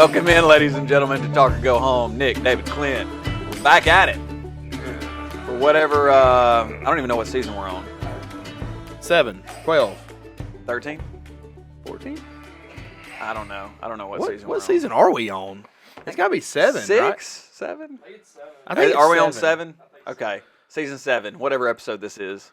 Welcome in, ladies and gentlemen, to Talk or Go Home. Nick, David, Clint, we're back at it for whatever. I don't even know what season we're on. 7, 12, 13, 14. I don't know. I don't know what season. What season are we on? It's got to be 7, 6, right? 7. I think it's 7. I think Are it's we on 7? 7? Okay, season 7. Whatever episode this is.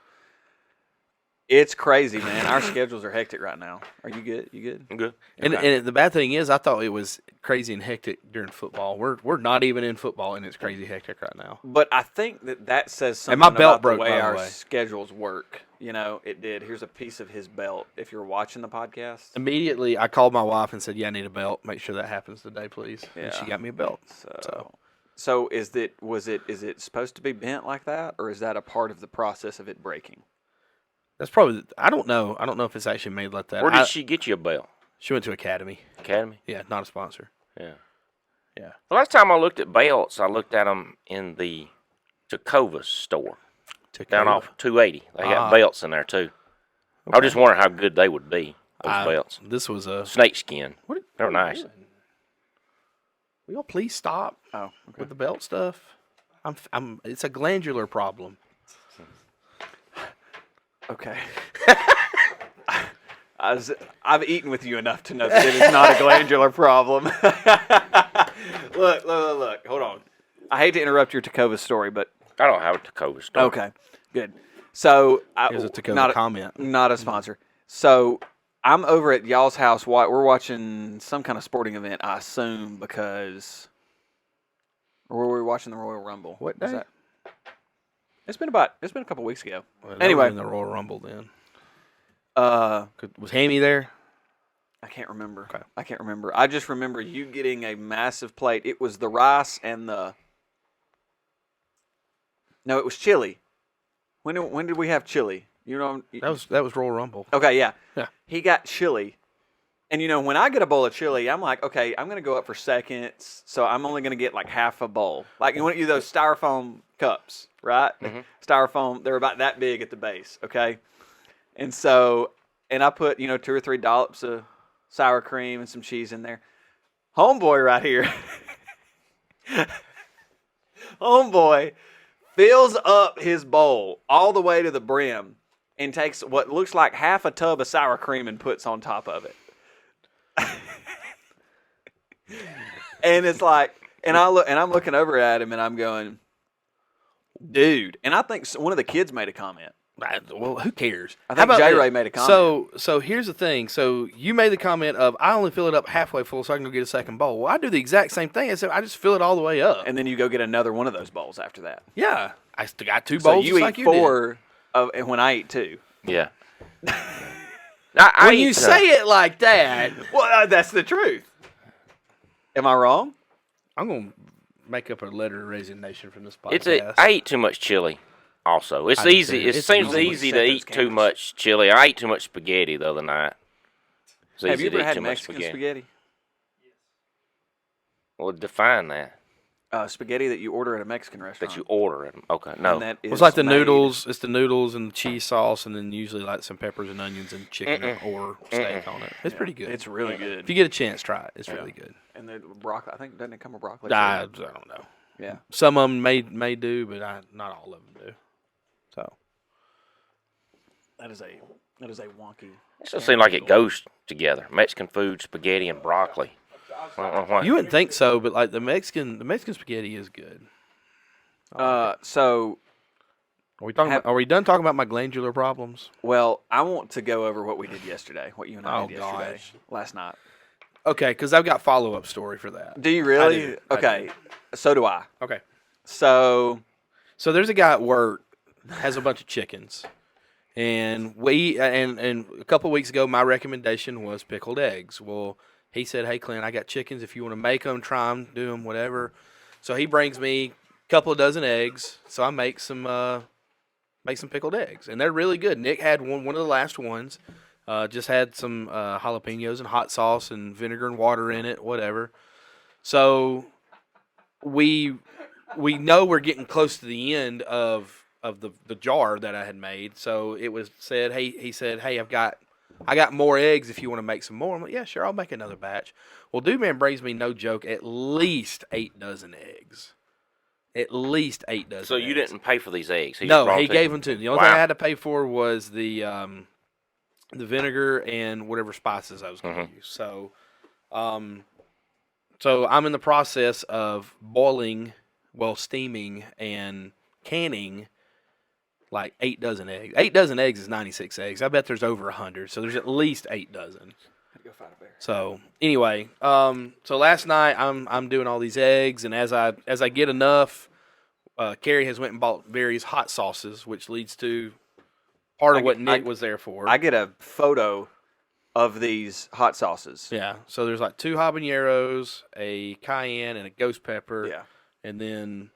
It's crazy, man. Our schedules are hectic right now. Are you good? You good? I'm good. And the bad thing is, I thought it was crazy and hectic during football. We're not even in football, and it's crazy hectic right now. But I think that says something And my belt about broke, the way by the our way. schedules work. You know, it did. Here's a piece of his belt. If you're watching the podcast, Immediately, I called my wife and said, "Yeah, I need a belt. Make sure that happens today, please." And Yeah. she got me a belt. So is it supposed to be bent like that, or is that a part of the process of it breaking? That's probably. I don't know. I don't know if it's actually made like that. Where did she get you a belt? She went to Academy. Academy? Yeah, not a sponsor. Yeah. Yeah. The last time I looked at belts, I looked at them in the Tacova store down off 280. They got belts in there, too. I was just wondering how good they would be, those belts. This was a Snake skin. What? They're nice. Will y'all please stop with the belt stuff? It's a glandular problem. Okay. I've eaten with you enough to know that it is not a glandular problem. Look. Hold on. I hate to interrupt your Tacova story, but I don't have a Tacova store. okay, good. So Here's a Tacova comment. Not a sponsor. So I'm over at y'all's house. We're watching some kind of sporting event, I assume, because or were we watching the Royal Rumble? What Was day? that? It's been a couple weeks ago. Well, that Anyway. was in the Royal Rumble then. Was Hammy there? I can't remember. Okay. I can't remember. I just remember you getting a massive plate. It was the rice and the. No, it was chili. When did we have chili? You know. That was Royal Rumble. Okay, yeah. Yeah. He got chili. And, you know, when I get a bowl of chili, I'm like, okay, I'm going to go up for seconds, so I'm only going to get like half a bowl. Like, you want to use those styrofoam cups, right? Mm-hmm. Styrofoam, they're about that big at the base, okay? And so, and I put, 2 or 3 dollops of sour cream and some cheese in there. Homeboy right here. Homeboy fills up his bowl all the way to the brim and takes what looks like half a tub of sour cream and puts on top of it. And it's like, and I'm looking over at him and I'm going, dude. And I think one of the kids made a comment. Well, who cares? I think J. Ray made a comment. So here's the thing. So you made the comment of, I only fill it up halfway full so I can go get a second bowl. Well, I do the exact same thing. I just fill it all the way up. And then you go get another one of those bowls after that. Yeah. I still got 2 So bowls you just eat like you 4 and when I eat 2. Yeah. When you say it like that, Well, that's the truth. Am I wrong? I'm going to make up a letter of resignation from this podcast. I eat too much chili. Also, it's I do easy. too. It It's seems easy. easy Set to those eat too cameras. much chili. I ate too much spaghetti the other night. It's Have easy you to ever eat had too much Mexican spaghetti? Well, define that. Spaghetti that you order at a Mexican restaurant. That you order it. Okay, And no. that is It's like the made- noodles. It's the noodles and the cheese sauce, and then usually like some peppers and onions and chicken or steak on it. It's pretty good. It's really If good. you get a chance, try it. It's really good. And the broccoli, I think, doesn't it come with broccoli? I don't know. Yeah. Some of them may do, but not all of them do. So That is a wonky. It just seems like it goes together. Mexican food, spaghetti, and broccoli. I don't know why. you wouldn't think so, but like the Mexican spaghetti is good. So, Are we done talking about my glandular problems? well, I want to go over what we did yesterday, what you and I Oh, did yesterday, gosh. last night. Okay, because I've got follow-up story for that. Do you really? do. Okay. So do I. Okay. So, So there's a guy at work has a bunch of chickens, and and a couple of weeks ago my recommendation was pickled eggs. Well, he said, "Hey Clint, I got chickens. If you want to make them, try them, do them, whatever." So he brings me a couple of dozen eggs. So I make some pickled eggs, and they're really good. Nick had one of the last ones. Just had some jalapenos and hot sauce and vinegar and water in it, whatever. So we know we're getting close to the end of the jar that I had made. So it was said, he said, "Hey, I've got I got more eggs if you want to make some more. I'm like, yeah, sure, I'll make another batch. Well, Dude Man brings me, no joke, at least 8 dozen eggs. At least 8 dozen. So you didn't pay for these eggs? No, he gave them to me. The only Wow. thing I had to pay for was the vinegar and whatever spices I was going to use. So, so I'm in the process of steaming and canning like 8 dozen eggs. 8 dozen eggs is 96 eggs. I bet there's over 100. So there's at least 8 dozen. Go find a bear. So anyway, so last night I'm doing all these eggs, and as I get enough, Carrie has went and bought various hot sauces, which leads to part of what Nick was there for. I get a photo of these hot sauces. Yeah, so there's like 2 habaneros, a cayenne, and a ghost pepper. Yeah. And then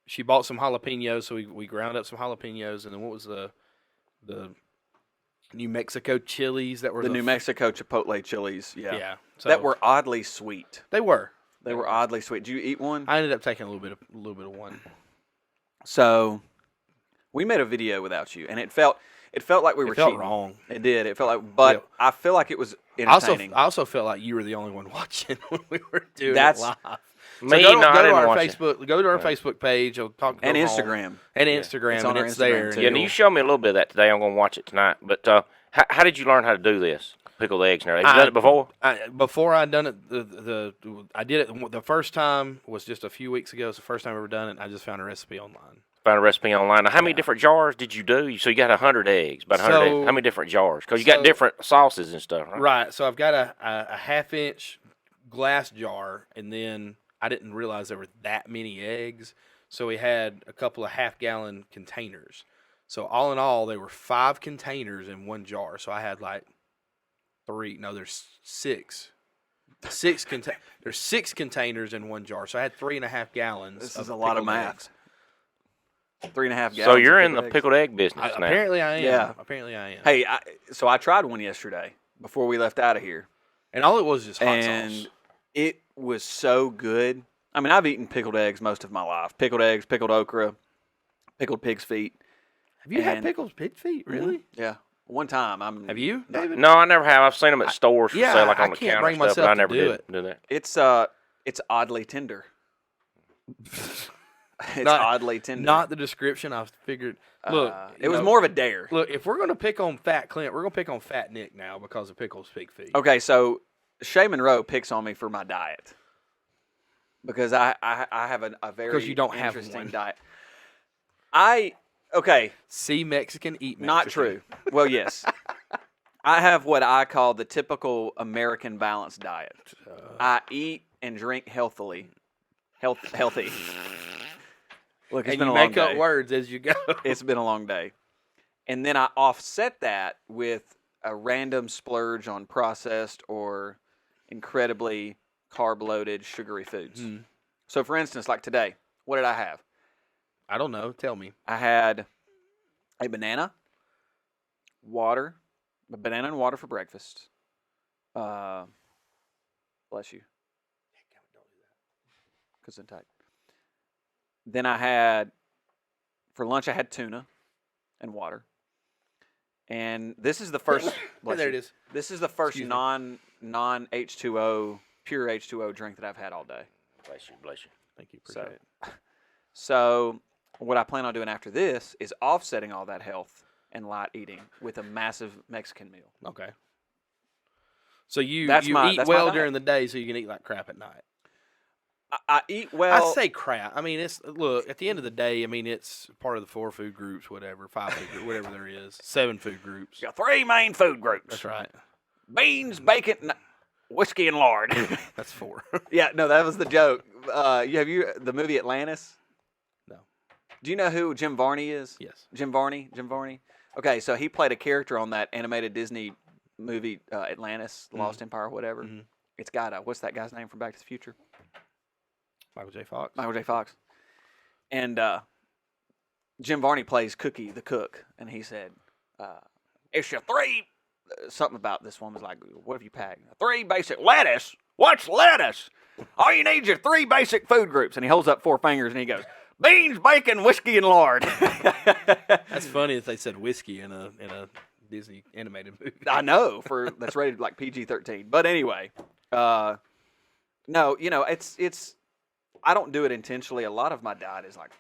she bought some jalapenos, so we ground up some jalapenos, and then what was the New Mexico chilies that were The New Mexico Chipotle chilies, yeah, so that were oddly sweet. They were oddly sweet. Did you eat one? I ended up taking a little bit of one. So, we made a video without you, and it felt like we were felt cheating. wrong. It did. It felt like, but Yeah. I feel like it was entertaining. I also felt like you were the only one watching when we were doing That's- it live. Me, So no, I go to didn't our watch Facebook. Go to our Facebook page. I'll talk And go home. Instagram. And Yeah. Instagram, It's on and our it's Instagram, there. too. Yeah, and you showed me a little bit of that today. I'm going to watch it tonight. But how did you learn how to do this? Pickled eggs and everything. Have you done it before? Before I done it, I did it. The first time was just a few weeks ago. It's the first time I ever done it. I just found a recipe online. Found a recipe online. Now, how many different jars did you do? So you got 100 eggs, about 100 eggs. How many different jars? Because you got different sauces and stuff, right? Right. So I've got a half-inch glass jar, and then I didn't realize there were that many eggs. So we had a couple of half-gallon containers. So all in all, there were 5 containers in one jar. So I had like 3. No, there's 6. There's 6 containers in one jar. So I had 3.5 gallons. This is a lot of pickled math. eggs. 3.5 gallons. So you're of in the eggs. pickled egg business now. Apparently I am. Yeah. Apparently I am. Hey, so I tried one yesterday before we left out of here, And all it was just hot and sauce. it was so good. I mean, I've eaten pickled eggs most of my life. Pickled eggs, pickled okra, pickled pig's feet. Have you had and- pickled pig feet? Really? Yeah, one time. Have you, David? No, I never have. I've seen them at stores for yeah, sale, like I on the can't counter bring and stuff, but I myself to never do did it. do that. It's oddly tender. It's oddly tender. Not the description I figured. Look, it was more of a dare. Look, if we're gonna pick on Fat Clint, we're gonna pick on Fat Nick now because of Pickle's pig feet. Okay, so Shay Monroe picks on me for my diet because I have a very 'Cause you don't have interesting one. diet. Okay, See Mexican, eat Mexican. not true. Well, yes, I have what I call the typical American balanced diet. I eat and drink healthily. Healthy. Look, it's And been you a long make up day. words as you go. It's been a long day. And then I offset that with a random splurge on processed or incredibly carb-loaded sugary foods. Mm. So, for instance, like today, what did I have? I don't know. Tell me. I had a banana, water, a banana and water for breakfast. Bless you. Gesundheit. Then I had, for lunch, I had tuna and water. And this is the first. bless There you. it is. This is the first Excuse me. non H2O, pure H2O drink that I've had all day. Bless you, bless you. Thank you. Appreciate So, it. so what I plan on doing after this is offsetting all that health and light eating with a massive Mexican meal. Okay. So you That's my eat diet. well during the day, so you can eat like crap at night. I eat well. I say crap. I mean, it's look at the end of the day. I mean, it's part of the 4 food groups, whatever, 5 food groups, whatever there is, 7 food groups. got 3 main food groups. That's right. Beans, bacon, whiskey, and lard. That's 4. Yeah, no, that was the joke. Have you the movie Atlantis? No. Do you know who Jim Varney is? Yes. Jim Varney. Okay, so he played a character on that animated Disney movie Atlantis, Lost Empire, whatever. Mhm. It's got what's that guy's name from Back to the Future? Michael J. Fox. Michael J. Fox. And Jim Varney plays Cookie the cook, and he said, "It's your 3." Something about this one was like, "What have you packed? 3 basic lettuce. What's lettuce? All you need is your 3 basic food groups." And he holds up 4 fingers and he goes, "Beans, bacon, whiskey, and lard." That's funny that they said whiskey in a Disney animated movie. I know that's rated like PG-13. But anyway, no, it's. I don't do it intentionally. A lot of my diet is like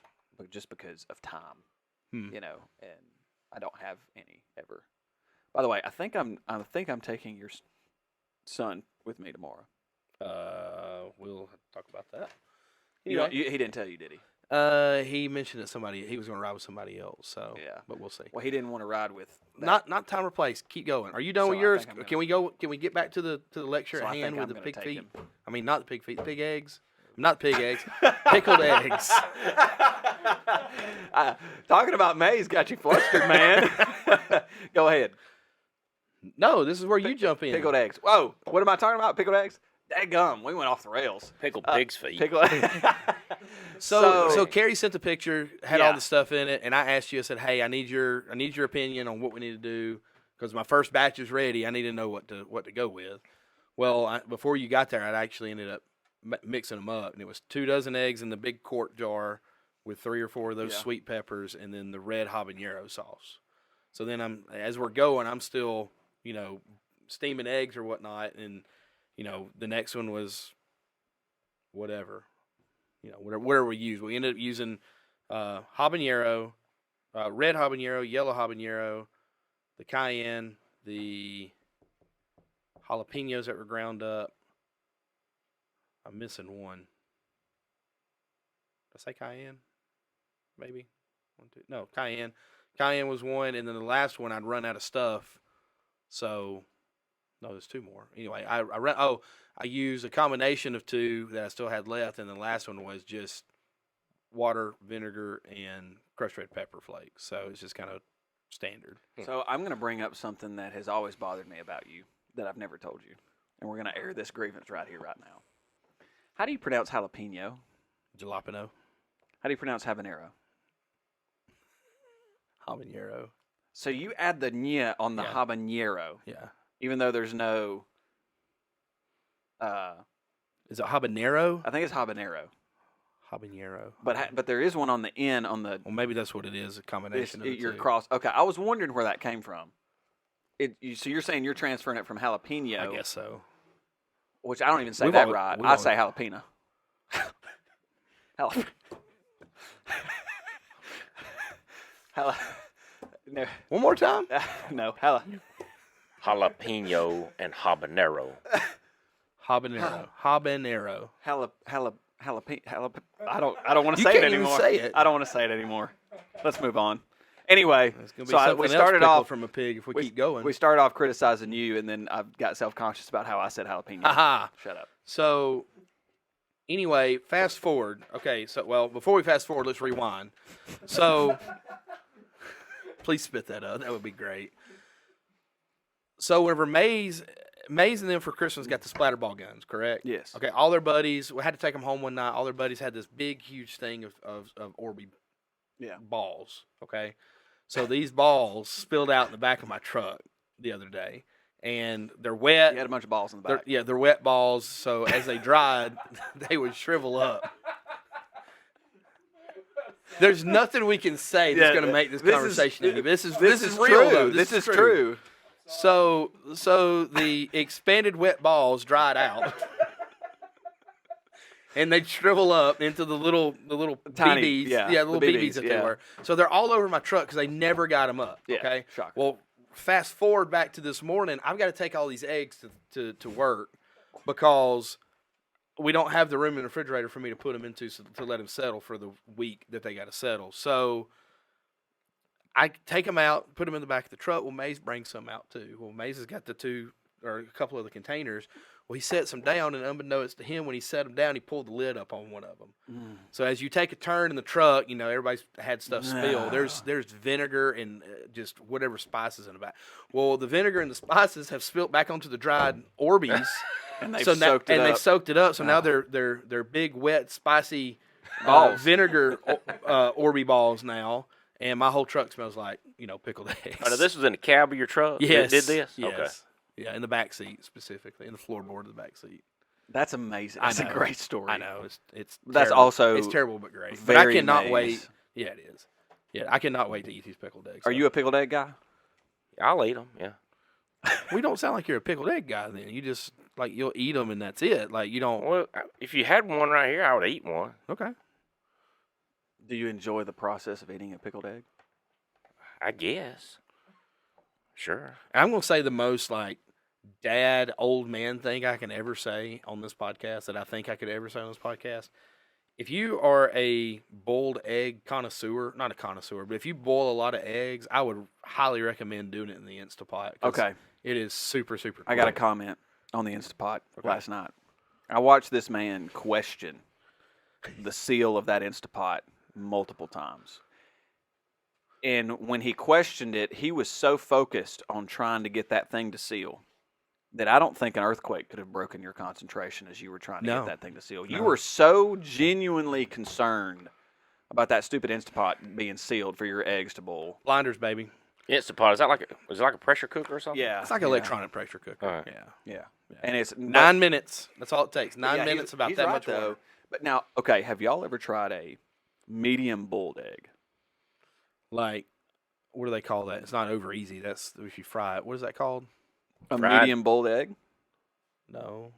just because of time, and I don't have any ever. By the way, I think I'm taking your son with me tomorrow. We'll talk about that. He didn't tell you, did he? He mentioned that he was going to ride with somebody else. So yeah, but we'll see. Well, he didn't want to ride with. Not time or place. Keep going. Are you done with yours? Can we go? Can we get back to the lecture at hand with the pig feet? I mean, not the pig feet, pig eggs. Not pig eggs, pickled eggs. Talking about maize got you flustered, man. Go ahead. No, this is where you jump in. Pickled eggs. Whoa, what am I talking about? Pickled eggs? Daggum, we went off the rails. Pickled pig's feet. So Carrie sent the picture, had all the stuff in it, and I asked you. I said, "Hey, I need your opinion on what we need to do because my first batch is ready. I need to know what to go with." Well, before you got there, I actually ended up mixing them up, and it was 2 dozen eggs in the big quart jar with 3 or 4 of those sweet peppers, and then the red habanero sauce. So then as we're going, I'm still steaming eggs or whatnot, and the next one was whatever we used. We ended up using habanero, red habanero, yellow habanero, the cayenne, the jalapenos that were ground up. I'm missing one. Did I say cayenne? Maybe 1, 2. No, cayenne. Cayenne was one, and then the last one I'd run out of stuff. So, no, there's 2 more. Anyway, I used a combination of 2 that I still had left, and the last one was just water, vinegar, and crushed red pepper flakes. So it's just kind of standard. So I'm going to bring up something that has always bothered me about you that I've never told you, and we're going to air this grievance right here, right now. How do you pronounce jalapeno? Jalapeno. How do you pronounce habanero? Habanero. So you add the nya on the habanero. Yeah. Even though there's no. Is it habanero? I think it's habanero. Habanero. But there is one on the end on the. Well, maybe that's what it is. A combination of the your 2. cross. Okay, I was wondering where that came from. So you're saying you're transferring it from jalapeno? I guess so. Which I don't even say that right. I say jalapeno. No. One more time? No. Jalapeno and habanero. Habanero. Jalapeno. I don't want to say it anymore. Say it. I don't want to say it anymore. Let's move on. Anyway, we started off from a pig. If we keep going, we started off criticizing you, and then I got self-conscious about how I said jalapeno. Aha! Shut up. So, anyway, fast forward. Okay, so before we fast forward, let's rewind. So, please spit that up. That would be great. So, whenever Maze and them for Christmas got the splatterball guns, correct? Yes. Okay, all their buddies. We had to take them home one night. All their buddies had this big, huge thing of Orby balls. Okay. So these balls spilled out in the back of my truck the other day, and they're wet. You had a bunch of balls in the back. They're wet balls. So as they dried, they would shrivel up. There's nothing we can say that's going to make this conversation any. This is real, though. This is true. So the expanded wet balls dried out. And they'd shrivel up into the little tiny BBs. Yeah, little BBs that they were. So they're all over my truck because they never got them up. Yeah, okay? shocker. Well, fast forward back to this morning. I've got to take all these eggs to work because we don't have the room in the refrigerator for me to put them into to let them settle for the week that they got to settle. So I take them out, put them in the back of the truck. Well, Maze brings some out too. Well, Maze has got the 2 or a couple of the containers. Well, he sets them down, and unbeknownst to him, when he set them down, he pulled the lid up on one of them. So as you take a turn in the truck, everybody's had stuff spilled. There's vinegar and just whatever spices in the back. Well, the vinegar and the spices have spilled back onto the dried Orbeez, and they've soaked it up. So now they're big, wet, spicy vinegar Orby balls now. And my whole truck smells like pickled eggs. Oh, now this was in the cab of your truck. Yes, did this? Yes. Okay. Yeah, in the back seat specifically, in the floorboard of the back seat. That's amazing. That's a great story. I know. It's that's terrible. also it's terrible but great. But I cannot wait. Yeah, it is. Yeah, I cannot wait to eat these pickled eggs. Are you a pickled egg guy? I'll eat them. Yeah. We don't sound like you're a pickled egg guy. Then you just like you'll eat them and that's it. Like you don't. Well, if you had one right here, I would eat one. Okay. Do you enjoy the process of eating a pickled egg? I guess. Sure. I'm gonna say the most like dad old man thing I can ever say on this podcast that I think I could ever say on this podcast. If you are a boiled egg connoisseur, not a connoisseur, but if you boil a lot of eggs, I would highly recommend doing it in the Instapot. Okay. It is super, super cool. I got a comment on the Instapot last night. I watched this man question the seal of that Instapot multiple times. And when he questioned it, he was so focused on trying to get that thing to seal that I don't think an earthquake could have broken your concentration as you were trying to get that thing to seal. You were so genuinely concerned about that stupid Instapot being sealed for your eggs to boil. Blinders, baby. Instapot. Is it like a pressure cooker or something? Yeah. It's like an electronic pressure cooker. All right. Yeah. And it's 9 minutes. That's all it takes. 9 Yeah, minutes, about he's that right, much water. though. But now, okay, have y'all ever tried a medium boiled egg? Like, what do they call that? It's not over easy. That's if you fry it. What is that called? A Fried? medium boiled egg? No.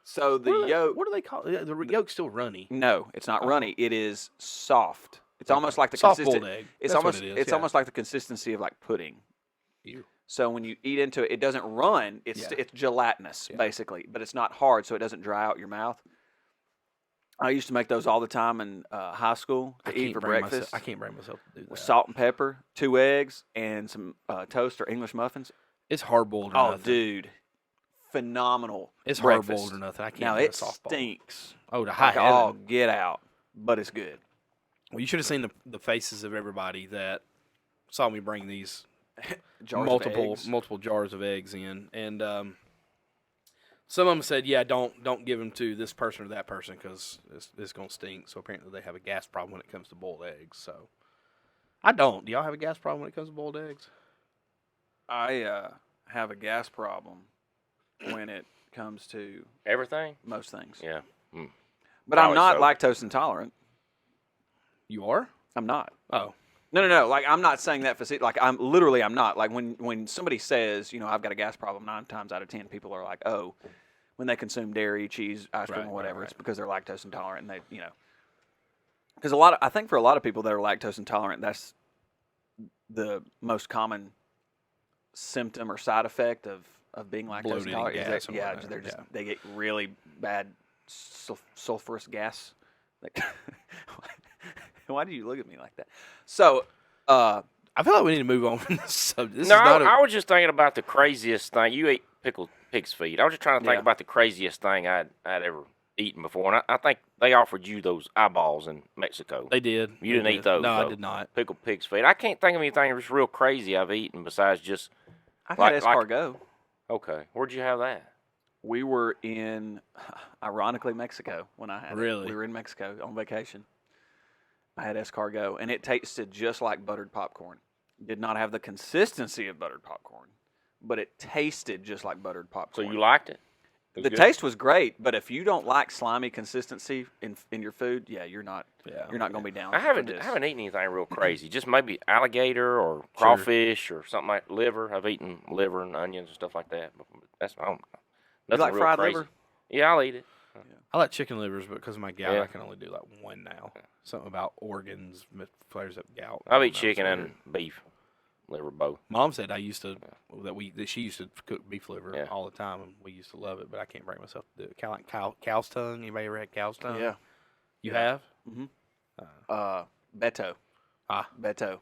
So the yolk. What do they call it? The yolk's still runny. No, it's not runny. It is soft. It's almost like the Soft consistent. boiled egg. It's That's what almost. it is, It's yeah. almost like the consistency of like pudding. Ew. So when you eat into it, it doesn't run. It's gelatinous basically, but it's not hard, so it doesn't dry out your mouth. I used to make those all the time in high school to eat for breakfast. I can't bring myself to do that. With salt and pepper, 2 eggs, and some toast or English muffins. It's hard boiled or Oh, nothing. dude, phenomenal. It's hard breakfast. boiled or nothing. I can't Now do a it soft bowl. stinks. Oh, to high Like, heaven. oh, get out! But it's good. Well, you should have seen the faces of everybody that saw me bring these Jars of eggs. multiple jars of eggs in, and some of them said, "Yeah, don't give them to this person or that person because it's gonna stink." So apparently they have a gas problem when it comes to boiled eggs. So I don't. Do y'all have a gas problem when it comes to boiled eggs? I have a gas problem when it comes to Everything? most things. Yeah. But I'm Probably not so. lactose intolerant. You are? I'm not. Oh, No. Like I'm not saying that facility. Like I'm not. Like when somebody says, I've got a gas problem, 9 times out of 10 people are like, oh, when they consume dairy, cheese, ice cream, Right, or whatever, right, it's because they're lactose intolerant, and they, because I think for a lot of people that are lactose intolerant, that's the most common symptom or side effect of being lactose Bloating intolerant. gas Is and that, whatnot, they're just yeah. they get really bad sulfurous gas. Like, why do you look at me like that? So, I feel like we need to move on from this subject. This No, is not I was just thinking about the craziest thing. You ate pickled pig's feet. I was just trying to think Yeah. about the craziest thing I'd ever eaten before. And I think they offered you those eyeballs in Mexico. They did. You didn't They eat did. those, No, I though. did not. Pickled pig's feet. I can't think of anything that's real crazy I've eaten besides just, I've Like- had like- escargot. okay, where'd you have that? We were in, ironically, Mexico when I had it. Really? We were in Mexico on vacation. I had escargot, and it tasted just like buttered popcorn. Did not have the consistency of buttered popcorn, but it tasted just like buttered So popcorn. you liked it? It was The good? taste was great, but if you don't like slimy consistency in your food, you're not going to be down. I for haven't this. eaten anything real crazy. Just maybe alligator or crawfish or something like liver. I've eaten liver and onions and stuff like that. But that's I don't. You Nothing like real fried crazy. liver? Yeah, I'll eat it. I like chicken livers, but because of my gout, Yeah. I can only do like one now. Something about organs flares up gout. I'll I eat don't know, chicken it's and weird. beef, liver both. Mom said I used to that she used to cook beef liver Yeah. all the time, and we used to love it. But I can't bring myself to do it. Kind of like cow's tongue. Anybody ever had cow's tongue? Yeah. You Yeah. have? Beto. Ah. Beto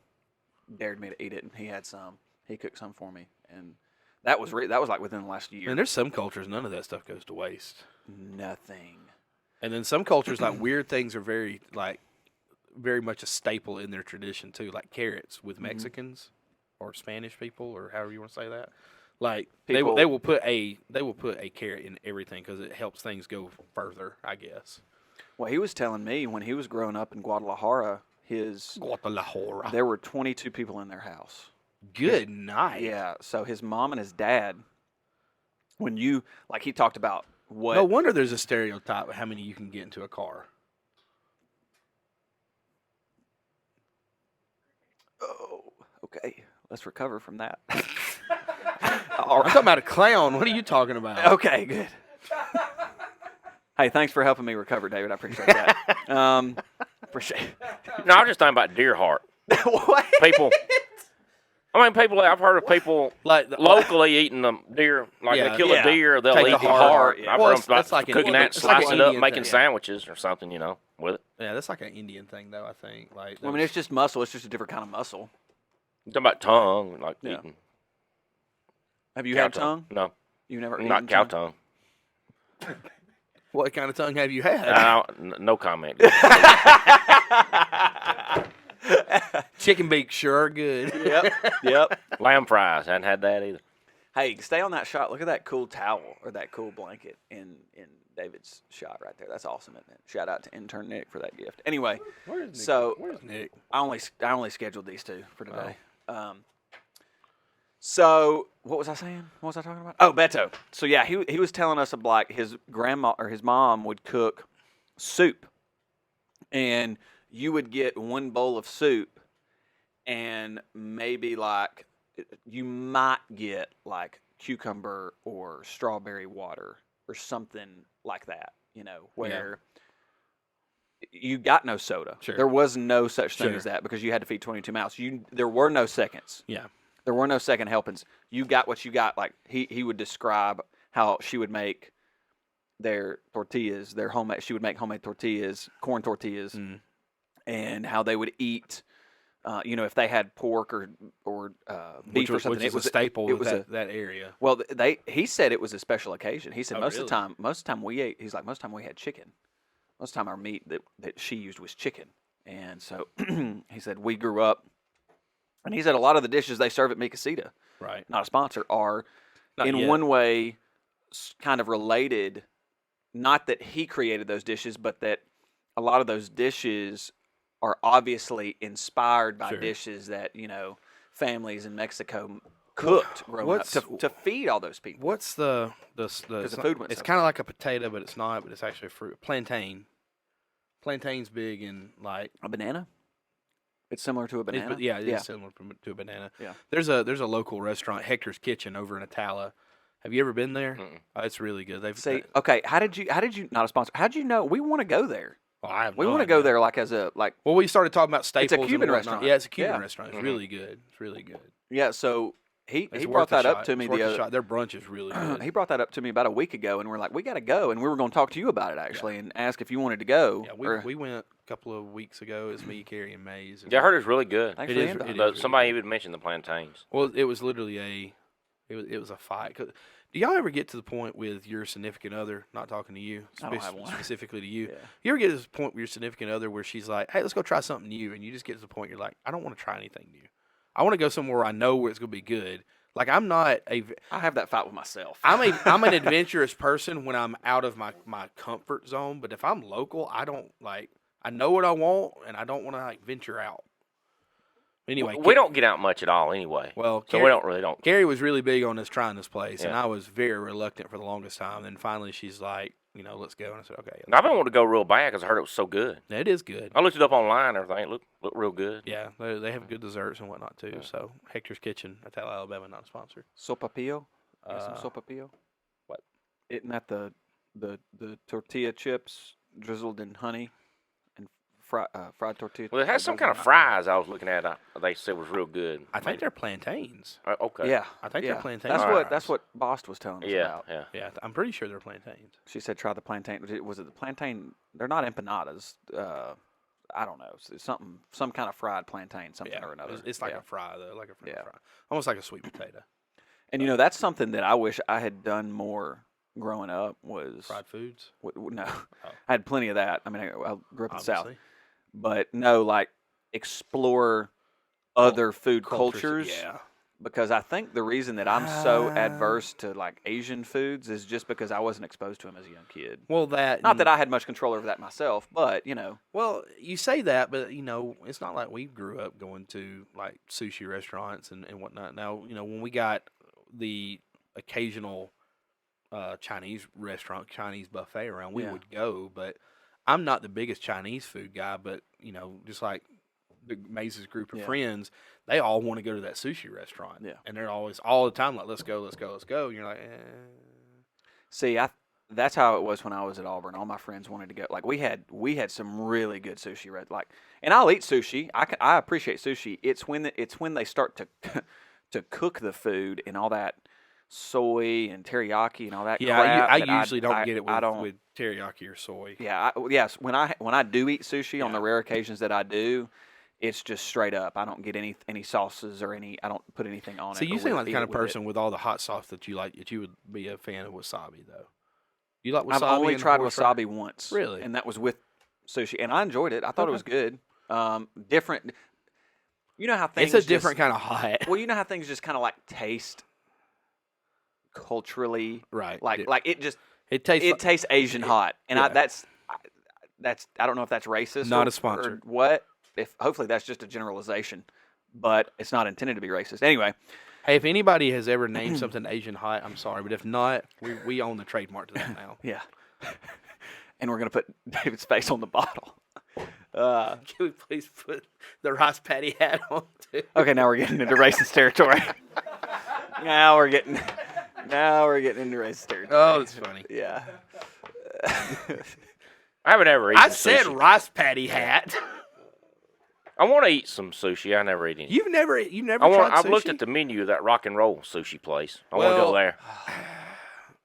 dared me to eat it, and he had some. He cooked some for me, and that was like within the last year. And there's some cultures none of that stuff goes to waste. Nothing. And then some cultures like weird things are very much a staple in their tradition too, like carrots with Mexicans or Spanish people or however you want to say that. Like they will put a carrot in everything because it helps things go further, I guess. Well, he was telling me when he was growing up in Guadalajara, there were 22 people in their house. Good night. Yeah, so his mom and his dad, he talked about what. No wonder there's a stereotype of how many you can get into a car. Oh, okay. let's recover from that. I'm talking about a clown. What are you talking about? Okay, good. Hey, thanks for helping me recover, David. I appreciate that. Appreciate it. No, I was just talking about deer heart. What? People. I've heard of people locally eating the deer. Like Yeah. they kill Yeah. a deer, they'll Take eat the the heart. heart. Yeah. I've Well, heard it's- them that's like an cooking Indian- that, it's like an slicing it up, Indian making thing. sandwiches or something, with it. Yeah, that's like an Indian thing, though, I think. Like, I mean, it's just muscle. It's just a different kind of muscle. I'm talking about tongue, like Yeah. eating Have you cow had tongue? No, You've never not eaten cow tongue. what kind of tongue have you had? No comment. Chicken beak sure are good. Yep. Lamb fries, hadn't had that either. Hey, stay on that shot. Look at that cool towel or that cool blanket in David's shot right there. That's awesome, isn't it? Shout out to intern Nick for that gift. Anyway, Where's Nick? so Where's Nick? I only scheduled these two for today. So what was I saying? What was I talking about? Oh, Beto. So yeah, he was telling us like his grandma or his mom would cook soup, and you would get one bowl of soup, and maybe like you might get like cucumber or strawberry water or something like that. Where. You got no soda. Sure. There was no such thing Sure. as that because you had to feed 22 mouths. There were no seconds. Yeah. There were no second helpings. You got what you got. Like he would describe how she would make their tortillas, their homemade. She would make homemade tortillas, corn tortillas, and how they would eat. If they had pork or beef or something, which is a staple It of was that area. Well, he said it was a special occasion. He said most really? of the time we ate. He's like most of the time we had chicken. Most of the time our meat that she used was chicken, and so he said we grew up. And he said a lot of the dishes they serve at Mi Casita, Right. not a sponsor, are Not in yet. one way kind of related. Not that he created those dishes, but that a lot of those dishes are obviously inspired by Sure. dishes that families in Mexico cooked growing up to feed all those people. What's the the it's food went It's so kind of like a potato, but it's not. But it's actually a fruit. Plantain. Plantain's big in like. A banana? It's similar to a banana. It is similar to a banana. Yeah. There's a local restaurant, Hector's Kitchen, over in Atala. Have you ever been there? Mm-mm. It's really good. They've See, okay. How did you? Not a sponsor. How did you know? We want to go there. I have We no want to go idea. there like as a like. Well, we started talking about staples. and Cuban whatnot. restaurant. Yeah, it's a Cuban Yeah. restaurant. It's Mhm. really good. It's really good. Yeah. So he It's brought worth a that up shot. to me It's worth the a other. shot. Their brunch is really good. He brought that up to me about a week ago, and we're like, we got to go, and we were going to talk to you about it actually, and ask if you wanted to go. Yeah, or- we went a couple of weeks ago. It's me, Carrie, and Maze. Yeah, I heard it's really good. Thanks It for the is- invite. it But really somebody good. even mentioned the plantains. Well, it was literally it was a fight. Do y'all ever get to the point with your significant other? Not talking to you, I don't have one. specifically to you. Yeah. You ever get to the point with your significant other where she's like, "Hey, let's go try something new," and you just get to the point you're like, "I don't want to try anything new. I want to go somewhere where I know where it's going to be good." Like I'm not a I have that fight with myself. I'm an adventurous person when I'm out of my comfort zone, but if I'm local, I don't like I know what I want and I don't want to like venture out. Anyway, We don't get out much at all anyway. Well, So we don't. Gary was really big on us trying this place, and Yeah. I was very reluctant for the longest time. And finally, she's like, let's go. And I said, okay. And I've been wanting to go real bad because I heard it was so good. Yeah, it is good. I looked it up online and everything. It looked real good. Yeah, they have good desserts and whatnot too. So Hector's Kitchen, Atala, Alabama, not a sponsor. Sopapillo. You got some sopapillo. what? Isn't that the tortilla chips drizzled in honey and fried tortilla? Well, it has some drizzled kind in of fries I was looking at. They said was real good. I think they're plantains. Okay. Yeah, I think they're plantain That's fries. what Bost was telling us Yeah. about. Yeah. Yeah, I'm pretty sure they're plantains. She said try the plantain. Was it the plantain? They're not empanadas. I don't know. It's some kind of fried plantain, something Yeah, or another. it's like Yeah. a fry though, like a French Yeah. fry, almost like a sweet potato. And that's something that I wish I had done more growing up was Fried foods, no. Oh. I had plenty of that. I mean, I grew up in the South, obviously. but no, like explore other food cultures. Yeah, Because I think the reason that I'm so adverse to like Asian foods is just because I wasn't exposed to them as a young kid. well Not that I had much control over that myself, but Well, you say that, but it's not like we grew up going to like sushi restaurants and whatnot. Now, when we got the occasional Chinese restaurant, Chinese buffet around, we Yeah. would go. But I'm not the biggest Chinese food guy. But just like Maze's group of Yeah. friends, they all want to go to that sushi restaurant. Yeah. And they're always all the time like, let's go. And you're like, See, that's how it was when I was at Auburn. All my friends wanted to go. Like we had some really good sushi. And I'll eat sushi. I appreciate sushi. It's when they start to to cook the food and all that soy and teriyaki and all that. yeah, crap I that usually don't get it with with teriyaki or soy. Yeah, yes. When I do eat sushi on the rare occasions that I do, it's just straight up. I don't get any sauces or I don't put anything on it. So you or seem with- like the eat kind it of with it. person with all the hot sauce that you like, that you would be a fan of wasabi, though. You like wasabi? I've only and tried horseradish? wasabi once. Really? And that was with sushi, and I enjoyed it. I thought it was good. Different. You know how things. It's a different kind of hot. Well, you know how things just kind of like taste culturally, Right. like it just It tastes it tastes Asian hot, and yeah. that's I don't know if that's racist. Not or, a sponsor. or what. If hopefully that's just a generalization, but it's not intended to be racist. Anyway, Hey, if anybody has ever named something Asian hot, I'm sorry, but if not, we own the trademark to that now. yeah. And we're gonna put David's face on the bottle. Can we please put the rice patty hat on too? Okay, now we're getting into racist territory. now we're getting into racist territory. Oh, that's funny. Yeah. I haven't ever eaten I said sushi. rice patty hat. I want to eat some sushi. I never eat any. You've never tried I've sushi? looked at the menu of that rock and roll sushi place. I want to go Well, there.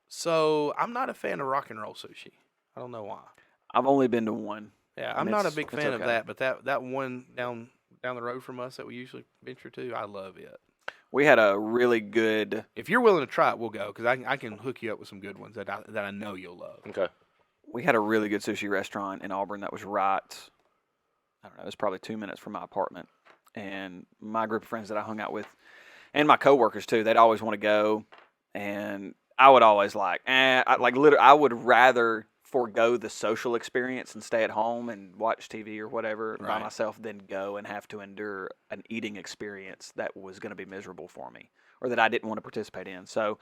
So I'm not a fan of rock and roll sushi. I don't know why. I've only been to one. Yeah, I'm And not a it's- big it's fan of okay. that, but that one down the road from us that we usually venture to, I love it. We had a really good. If you're willing to try it, we'll go because I can hook you up with some good ones that I know you'll love. Okay. We had a really good sushi restaurant in Auburn that was right. I don't know. It was probably 2 minutes from my apartment, and my group of friends that I hung out with, and my coworkers too. They'd always want to go, and I would always I would rather forego the social experience and stay at home and watch TV or whatever by Right. myself than go and have to endure an eating experience that was going to be miserable for me or that I didn't want to participate in. So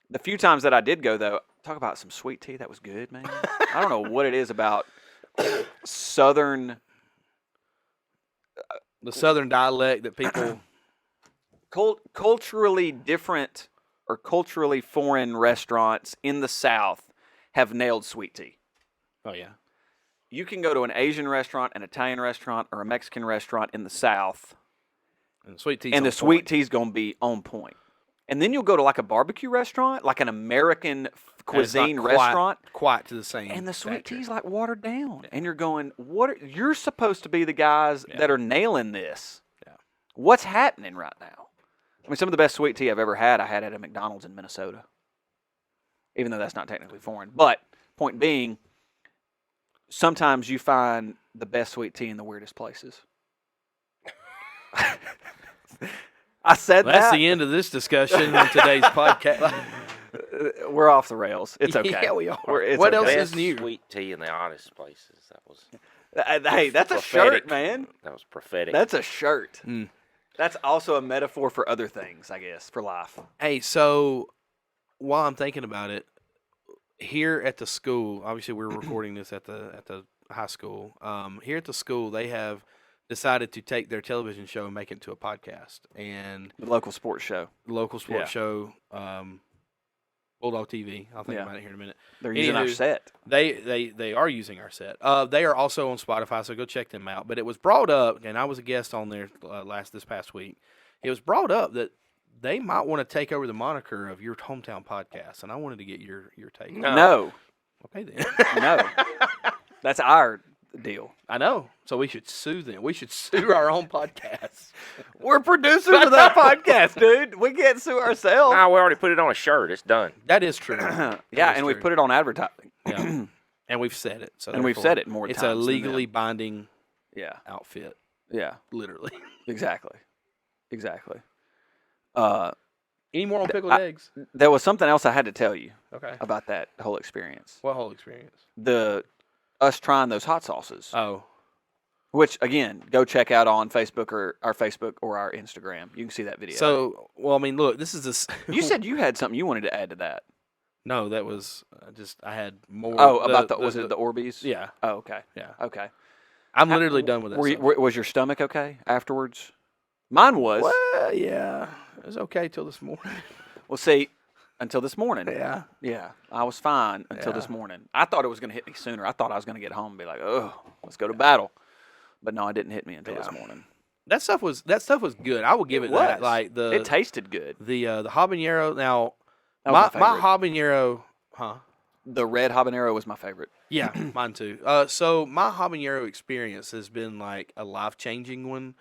the few times that I did go, though, talk about some sweet tea. That was good, man. I don't know what it is about southern The southern dialect that people culturally different or culturally foreign restaurants in the South have nailed sweet tea. Oh yeah. You can go to an Asian restaurant, an Italian restaurant, or a Mexican restaurant in the South, And sweet tea. and the sweet tea's going to be on point. And then you'll go to like a barbecue restaurant, like an American cuisine restaurant, quite to the same. and the sweet factor. tea's like watered down. And you're going, you're supposed to be the guys that are nailing this. Yeah. What's happening right now? I mean, some of the best sweet tea I've ever had, I had at a McDonald's in Minnesota. Even though that's not technically foreign. But point being, sometimes you find the best sweet tea in the weirdest places. I said That's that. the end of this discussion on today's podcast. We're off the rails. It's okay. Yeah, we are. It's What else okay. is new? Sweet tea in the oddest places. That was Hey, that's a prophetic. shirt, man. That was prophetic. That's a shirt. Mm. That's also a metaphor for other things, I guess, for life. Hey, so while I'm thinking about it, here at the school, obviously we're recording this at the high school. Here at the school, they have decided to take their television show and make it into a podcast. And The local sports show. the local sports Yeah. show, Bulldog TV. I'll think Yeah. about it here in a minute. They're using our Anywho, set. They are using our set. They are also on Spotify, so go check them out. But it was brought up, and I was a guest on there this past week. It was brought up that they might want to take over the moniker of your hometown podcast, and I wanted to get your take. No. No. Okay then. No. That's our deal. I know. So we should sue them. We should sue our own podcast. We're producers of that podcast, dude. We can't sue ourselves. No, we already put it on a shirt. It's done. That is true. Yeah, and we've put it on advertising. Yeah. And we've said it. So And we've therefore, said it more it's times a than legally them. binding Yeah. outfit, Yeah. literally. Exactly. Any more on pickled I- eggs? There was something else I had to tell you Okay. about that whole experience. What whole experience? Us trying those hot sauces. Oh, Which again, go check out on Facebook or our Instagram. You can see that video. so well, I mean, look, this is this. you said you had something you wanted to add to that. no, that was just I had more. Oh, about was it the Orbeez? Yeah, Oh, okay. yeah. Okay. I'm literally done with that. Was your stomach okay afterwards? Mine was. Well, yeah, it was okay till this morning. Well, see, until this morning. Yeah. Yeah, I was fine until this morning. I thought it was going to hit me sooner. I thought I was going to get home and be like, oh, let's go to battle. But no, it didn't hit me until this morning. That stuff was good. I will give it that. Like it tasted good. The habanero. Now, my habanero, huh? The red habanero was my favorite. Yeah, mine too. So my habanero experience has been like a life-changing one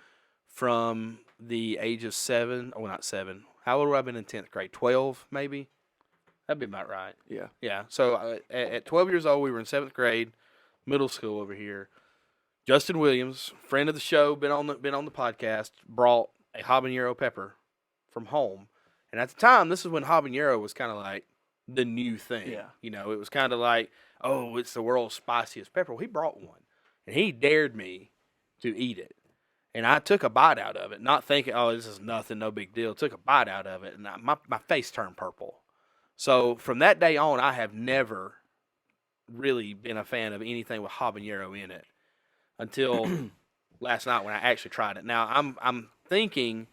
from the age of 7. Well, not 7. How old would I have been in 10th grade? 12, maybe? That'd be about right. Yeah. Yeah. So at 12 years old, we were in 7th grade, middle school over here. Justin Williams, friend of the show, been on the podcast, brought a habanero pepper from home. And at the time, this is when habanero was kind of like the new thing. Yeah. You know, it was kind of like, oh, it's the world's spiciest pepper. Well, he brought one, and he dared me to eat it. And I took a bite out of it, not thinking, oh, this is nothing, no big deal. Took a bite out of it, and my face turned purple. So from that day on, I have never really been a fan of anything with habanero in it until last night when I actually tried it. Now, I'm thinking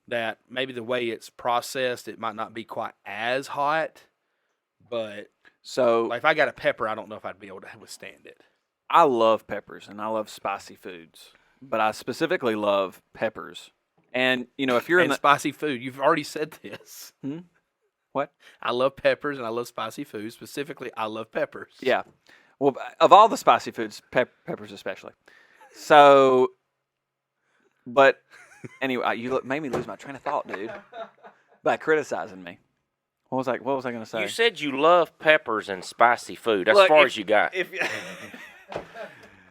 that maybe the way it's processed, it might not be quite as hot, but so like if I got a pepper, I don't know if I'd be able to withstand it. I love peppers, and I love spicy foods. But I specifically love peppers. And, you know, if you're in spicy food, you've already said this. What? I love peppers and I love spicy food. Specifically, I love peppers. Yeah. Well, of all the spicy foods, peppers especially. So, but anyway, you made me lose my train of thought, dude, by criticizing me. What was I going to say? You said you love peppers and spicy food. That's as far as you got.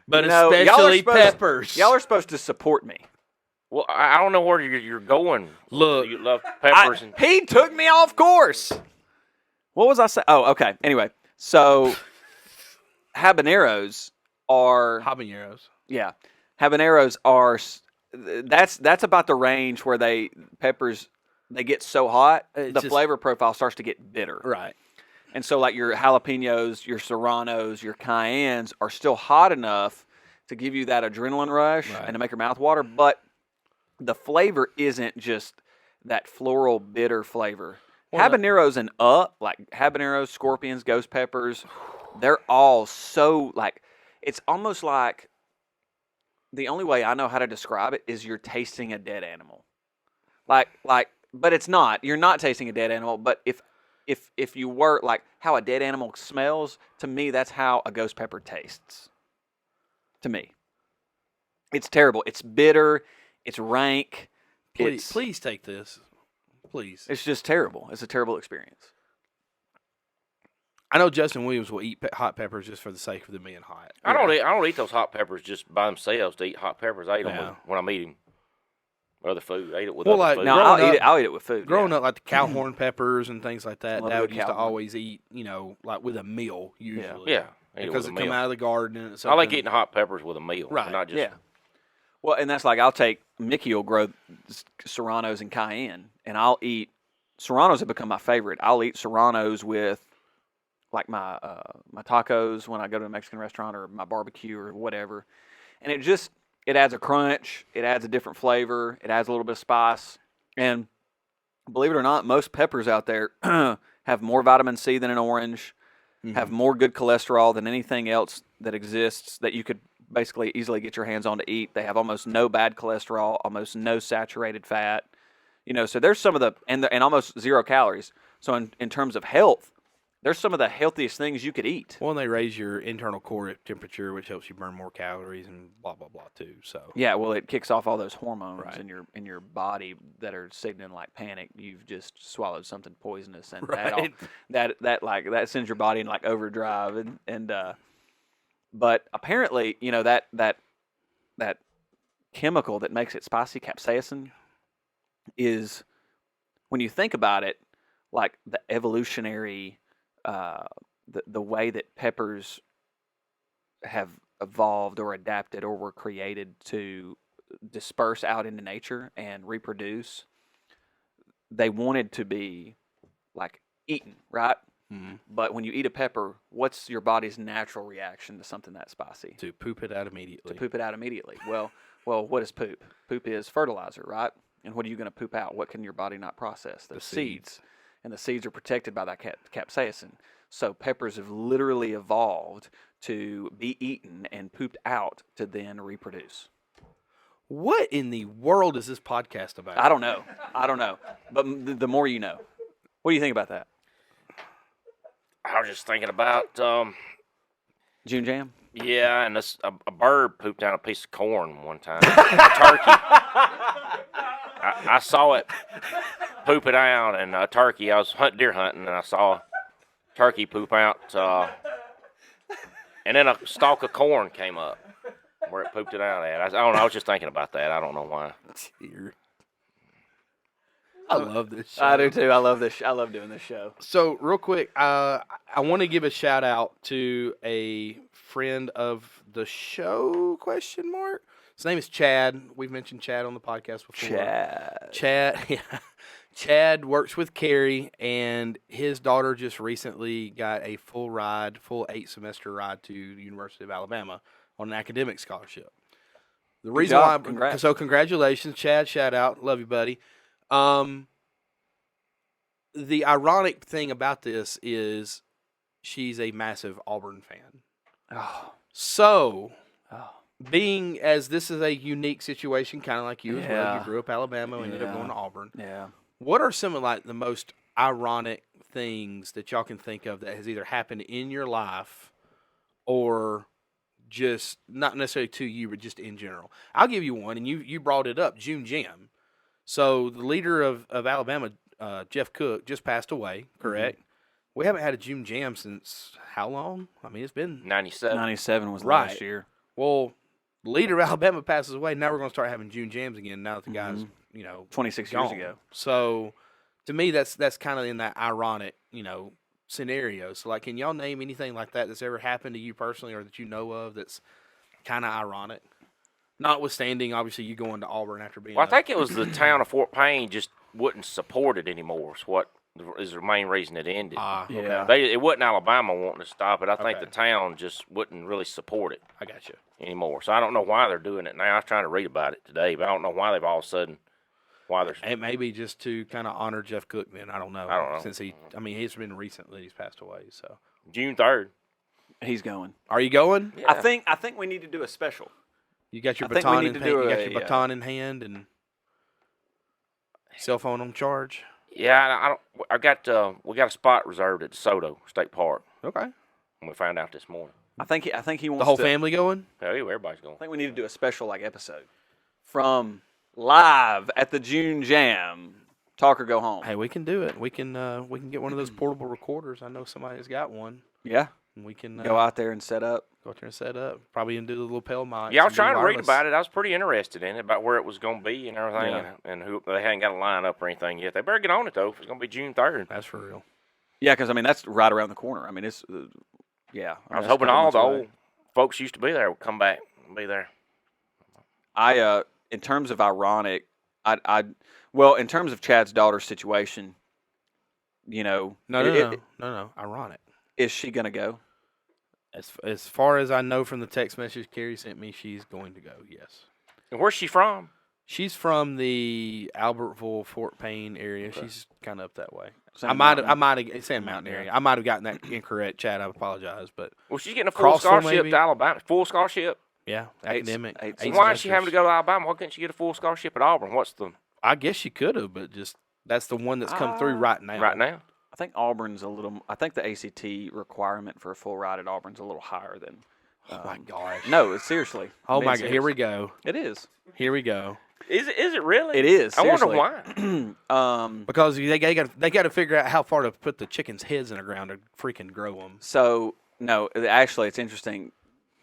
But especially peppers. Y'all are supposed to support me. Well, I don't know where you're going. Look, you love peppers. He took me off course. What was I saying? Oh, okay. Anyway, so habaneros are Yeah, habaneros are. That's about the range where they get so hot, the flavor profile starts to get bitter. Right. And so, like your jalapenos, your serranos, your cayennes are still hot enough to give you that adrenaline rush and to make your mouth water, but the flavor isn't just that floral bitter flavor. Well, habaneros and like habaneros, scorpions, ghost peppers, they're all so like it's almost like the only way I know how to describe it is you're tasting a dead animal. Like, but it's not. You're not tasting a dead animal, but if you were, like, how a dead animal smells, to me, that's how a ghost pepper tastes. To me. It's terrible. It's bitter. It's rank. Please take this. Please. It's just terrible. It's a terrible experience. I know Justin Williams will eat hot peppers just for the sake of them being hot. I don't eat those hot peppers just by themselves to eat hot peppers. I eat them when I'm eating other food. I eat it with other food. No, I'll eat it with food. Growing up, like the cow horn peppers and things like that, Dad used to always eat, like with a meal usually. Yeah. Because it come out of the garden. And I like eating hot peppers with a meal. Right. Not just, yeah. Well, and that's like Mickey will grow serranos and cayenne, and I'll eat serranos have become my favorite. I'll eat serranos with like my tacos when I go to a Mexican restaurant or my barbecue or whatever, and it adds a crunch, it adds a different flavor, it adds a little bit of spice, and believe it or not, most peppers out there have more vitamin C than an orange, have more good cholesterol than anything else that exists that you could basically easily get your hands on to eat. They have almost no bad cholesterol, almost no saturated fat, so there's some of and almost zero calories. So in terms of health, there's some of the healthiest things you could eat. Well, and they raise your internal core temperature, which helps you burn more calories and blah blah blah too. So yeah, well, it kicks off all those hormones in your body that are signaling like panic. You've just swallowed something poisonous, and that sends your body in like overdrive. And but apparently, that chemical that makes it spicy, capsaicin, is, when you think about it, like the evolutionary. The way that peppers have evolved or adapted or were created to disperse out into nature and reproduce, they wanted to be like eaten, right? But when you eat a pepper, what's your body's natural reaction to something that spicy? To poop it out immediately. To poop it out immediately. Well, what is poop? Poop is fertilizer, right? And what are you going to poop out? What can your body not process? The seeds. And the seeds are protected by that capsaicin. So peppers have literally evolved to be eaten and pooped out to then reproduce. What in the world is this podcast about? I don't know. But the more you know. What do you think about that? I was just thinking about, June jam? yeah, and a bird pooped out a piece of corn one time. A turkey. I saw it poop it out, and a turkey. I was deer hunting, and I saw a turkey poop out, and then a stalk of corn came up where it pooped it out at. I don't know. I was just thinking about that. I don't know why. I love this show. I do too. I love this. I love doing this show. So real quick, I want to give a shout out to a friend of the show? Question mark. His name is Chad. We've mentioned Chad on the podcast before. Chad. Yeah. Chad works with Carrie, and his daughter just recently got a full 8-semester ride to the University of Alabama on an academic scholarship. The reason why, Congrats. So congratulations, Chad. Shout out, love you, buddy. The ironic thing about this is she's a massive Auburn fan. Oh. So, being as this is a unique situation, kind of like you as well, you grew up Alabama and ended up going to Auburn. Yeah. What are some of like the most ironic things that y'all can think of that has either happened in your life or just not necessarily to you, but just in general? I'll give you one, and you brought it up, June Jam. So the leader of Alabama, Jeff Cook, just passed away, correct? Mm-hmm. We haven't had a June Jam since how long? I mean, it's been 97. 97 was right. last year. Well, the leader of Alabama passes away. Now we're going to start having June Jams again now that the guy's, 26 gone. years ago. So to me, that's kind of in that ironic, scenario. So, like, can y'all name anything like that that's ever happened to you personally or that you know of that's kind of ironic? Notwithstanding, obviously, you going to Auburn after being. Well, I think it was the town of Fort Payne just wouldn't support it anymore. Is the main reason it ended. Yeah. It wasn't Alabama wanting to stop it. I think the town just wouldn't really support it. I got you. Anymore. So I don't know why they're doing it now. I was trying to read about it today, but I don't know why they've all of a sudden. Why they're. It may be just to kind of honor Jeff Cook. Then I don't know. Since he's been recently. He's passed away. So June 3rd. He's going. Are you going? Yeah. I think we need to do a special. You got your baton in hand. You got your baton in hand and cell phone on charge. Yeah, I don't. I got. We got a spot reserved at DeSoto State Park. Okay. And we found out this morning. I think he wants the whole family going. Yeah, everybody's going. I think we need to do a special episode from live at the June Jam. Talk or go home. Hey, we can do it. We can get one of those portable recorders. I know somebody's got one. Yeah. And we can go out there and set up. Go out there and set up. Probably and do the little lapel mics. Yeah, I was trying to read about it. I was pretty interested in it, about where it was going to be and everything, and who they hadn't got a line up or anything yet. They better get on it though. If it's going to be June 3rd. That's for real. Yeah, because that's right around the corner. I mean, it's I was hoping all the old folks used to be there would come back and be there. In terms of ironic, in terms of Chad's daughter's situation, No. Ironic. Is she gonna go? As far as I know from the text message Carrie sent me, she's going to go. Yes. And where's she from? She's from the Albertville, Fort Payne area. Okay. She's kind of up that way. Sand Mountain area. I might have gotten that incorrect, Chad. I apologize, but she's getting a full scholarship to Alabama. Full scholarship. Yeah, academic. So why is she having to go to Alabama? Why couldn't she get a full scholarship at Auburn? I guess she could have, but just that's the one that's come through right now. Right now. I think Auburn's I think the ACT requirement for a full ride at Auburn's a little higher than. Oh my gosh! No, seriously. Oh my God! Here we go. It is. Here we go. Is it really? It is. Seriously. I wonder why. Because they got to figure out how far to put the chickens' heads in the ground to freaking grow them. So no, actually, it's interesting.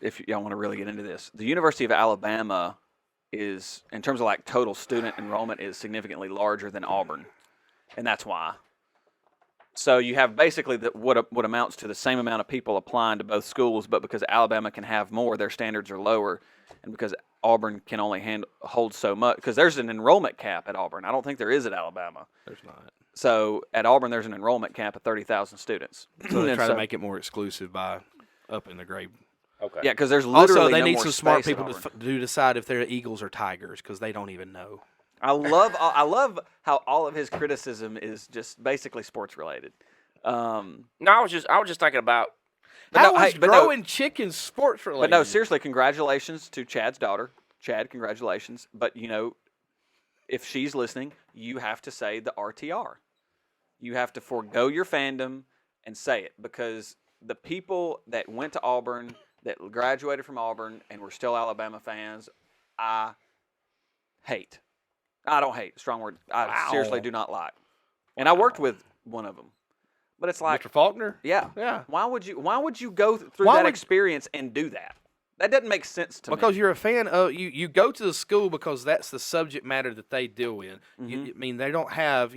If y'all want to really get into this, the University of Alabama is, in terms of total student enrollment, is significantly larger than Auburn, and that's why. So you have basically what amounts to the same amount of people applying to both schools, but because Alabama can have more, their standards are lower, and because Auburn can only hold so much because there's an enrollment cap at Auburn. I don't think there is at Alabama. There's not. So at Auburn, there's an enrollment cap of 30,000 students. So they And try to make it more exclusive by up in the grade. Okay. Yeah, because there's literally Also, they no need more some smart space at people Auburn. to decide if they're Eagles or Tigers because they don't even know. I love how all of his criticism is just basically sports related. No, I was just thinking about. How is growing chickens sports related? But no, seriously, congratulations to Chad's daughter. Chad, congratulations. But if she's listening, you have to say the RTR. You have to forego your fandom and say it, because the people that went to Auburn, that graduated from Auburn, and were still Alabama fans, I hate. I don't hate. Strong word. I seriously do not like. And I worked with one of them. But it's like, Mr. Faulkner? yeah. Yeah. Why would you go through that experience and do that? That doesn't make sense to me. Because you're a fan of you go to the school because that's the subject matter that they deal in. I mean, they don't have,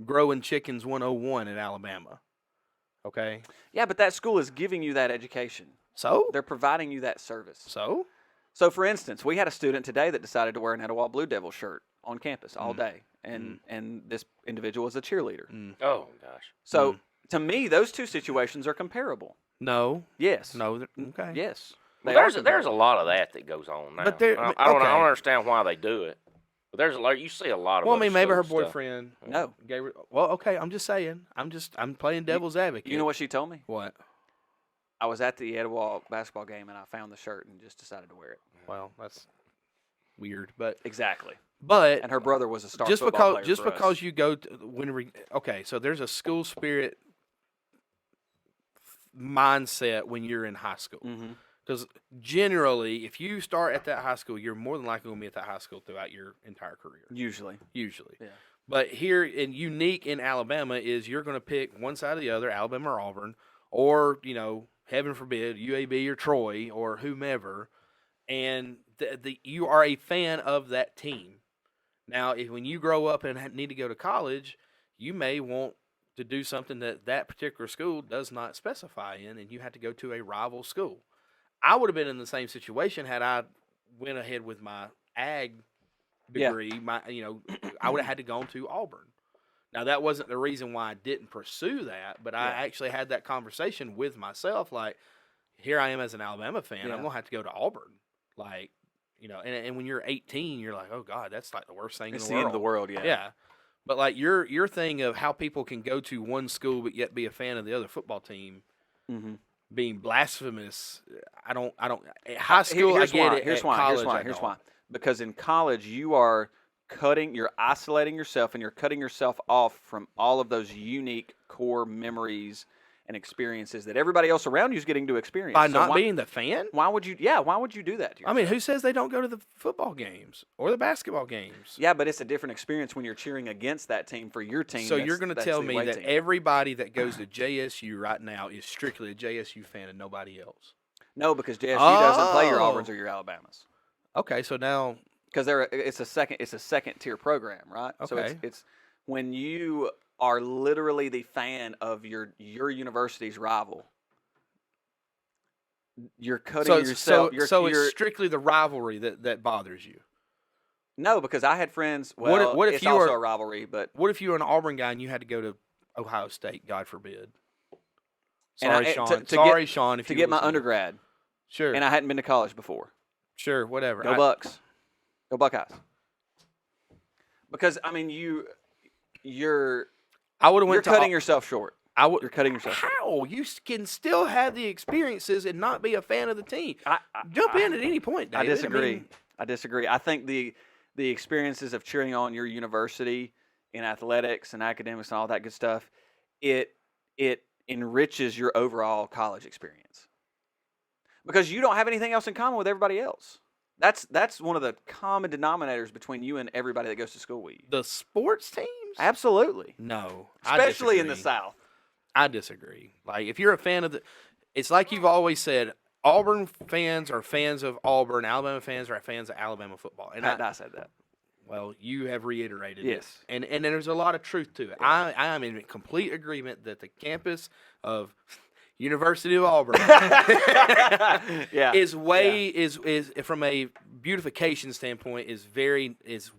growing chickens 101 in Alabama. Okay? Yeah, but that school is giving you that education. So? They're providing you that service. So, for instance, we had a student today that decided to wear an Etowah Blue Devil shirt on campus all day. And this individual was a cheerleader. Oh gosh. So to me, those two situations are comparable. No. Yes. No. Okay. Yes. Well, there's a lot of that goes on now. But I don't understand why they do it. But there's a lot. You see a lot of. Well, I mean, maybe her stuff. boyfriend. No. Gave her, well, okay. I'm just saying. I'm playing devil's advocate. You know what she told me? What? I was at the Etowah basketball game and I found the shirt and just decided to wear it. Well, that's weird, but Exactly. but And her brother was a star just football player because for us. you go to, okay, so there's a school spirit mindset when you're in high school. Mhm. Because generally, if you start at that high school, you're more than likely going to be at that high school throughout your entire career. Usually. Usually. Yeah. But here, and unique in Alabama, is you're going to pick one side or the other, Alabama or Auburn, or, heaven forbid, UAB or Troy or whomever, and you are a fan of that team. Now, when you grow up and need to go to college, you may want to do something that particular school does not specify in, and you have to go to a rival school. I would have been in the same situation had I went ahead with my ag degree. Yeah. I would have had to go to Auburn. Now, that wasn't the reason why I didn't pursue that, but I actually had that conversation with myself. Like, here I am as an Alabama fan. I'm going to have to go to Auburn. Like, and when you're 18, you're like, oh, God, that's like the worst thing in the world. It's the end of the world, yeah. Yeah. But, like, your thing of how people can go to one school but yet be a fan of the other football team being blasphemous, I don't at high school, I get it. Here's why. Because in college, you're isolating yourself and you're cutting yourself off from all of those unique core memories and experiences that everybody else around you is getting to experience. By not being the fan? Why would you do that to yourself? I mean, who says they don't go to the football games or the basketball games? Yeah, but it's a different experience when you're cheering against that team for your team. So you're going to tell me that team. everybody that goes to JSU right now is strictly a JSU fan and nobody else? No, because JSU doesn't play your Auburns or your Alabamas. Okay, so now because it's a second tier program, right? Okay. So it's when you are literally the fan of your university's rival. You're cutting yourself. It's strictly the rivalry that bothers you. No, because I had friends. Well, what if it's you also were a rivalry, but what if you were an Auburn guy and you had to go to Ohio State? God forbid. Sorry, Sean. Sean, if to you get my listening. undergrad. Sure. And I hadn't been to college before. Sure, whatever. Go Bucks. Go Buckeyes. Because I mean, you're cutting yourself short. You're cutting yourself short. How? You can still have the experiences and not be a fan of the team. Jump in at any point, David. I disagree. I think the experiences of cheering on your university in athletics and academics and all that good stuff, it enriches your overall college experience. Because you don't have anything else in common with everybody else. That's one of the common denominators between you and everybody that goes to school with you. The sports teams? Absolutely. No. Especially in the South. I disagree. Like, if you're a fan of it's like you've always said, Auburn fans are fans of Auburn, Alabama fans are fans of Alabama football. And I said that. Well, you have reiterated yes. it. And there's a lot of truth to it. I am in complete agreement that the campus of University of Auburn Yeah. is way is from a beautification standpoint is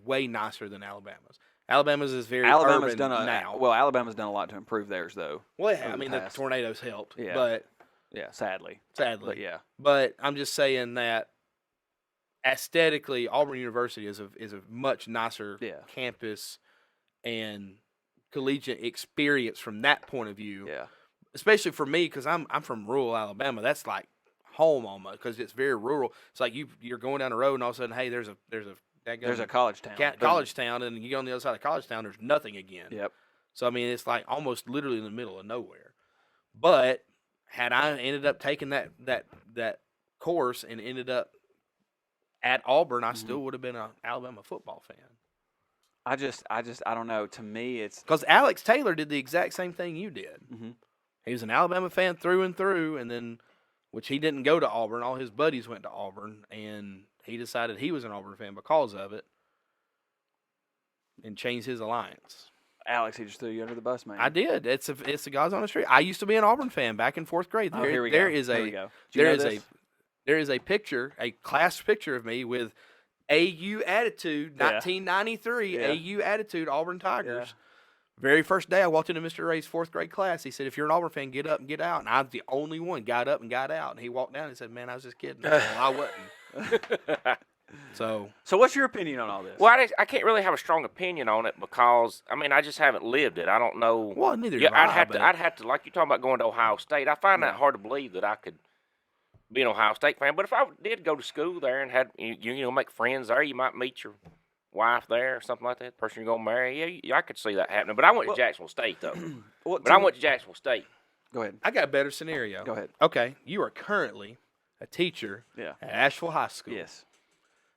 way nicer than Alabama's. Alabama's is very Alabama's urban done now. Well, Alabama's done a lot to improve theirs, though. Well, yeah, over I mean the the past. tornadoes helped, Yeah. but Yeah, sadly. sadly, But yeah. But I'm just saying that aesthetically, Auburn University is a much nicer Yeah. campus and collegiate experience from that point of view. Yeah. Especially for me, because I'm from rural Alabama. That's like home almost, because it's very rural. It's like you're going down the road, and all of a sudden, hey, there's a college town. college town, and you go on the other side of college town, there's nothing again. Yep. So I mean, it's like almost literally in the middle of nowhere. But had I ended up taking that course and ended up at Auburn, I still would have been an Alabama football fan. I don't know. To me, it's Because Alex Taylor did the exact same thing you did. Mhm. He was an Alabama fan through and through, and then, which he didn't go to Auburn. All his buddies went to Auburn, and he decided he was an Auburn fan because of it and changed his alliance. Alex. He just threw you under the bus, man. I did. It's the guys on the street. I used to be an Auburn fan back in 4th grade. Oh, here we There go. is Here we go. Do you there know is this? there is a picture, a class picture of me with AU attitude, Yeah. 1993 Yeah. AU attitude, Auburn Tigers. Yeah. Very first day I walked into Mr. Ray's 4th grade class. He said, "If you're an Auburn fan, get up and get out." And I was the only one got up and got out. And he walked down and said, "Man, I was just kidding." I said, "Well, I wasn't." So what's your opinion on all this? Well, I can't really have a strong opinion on it because I just haven't lived it. I don't know. well, neither Yeah, have I, I'd have to, like you talking about going to Ohio State. I find that hard to believe that I could be an Ohio State fan. But if I did go to school there and had make friends there, you might meet your wife there or something like that. The person you're gonna marry, yeah, I could see that happening. But I went to Jacksonville State though. But I went to Jacksonville State. Go ahead. I got a better scenario. Go ahead. Okay, you are currently a teacher Yeah. at Asheville High School. Yes.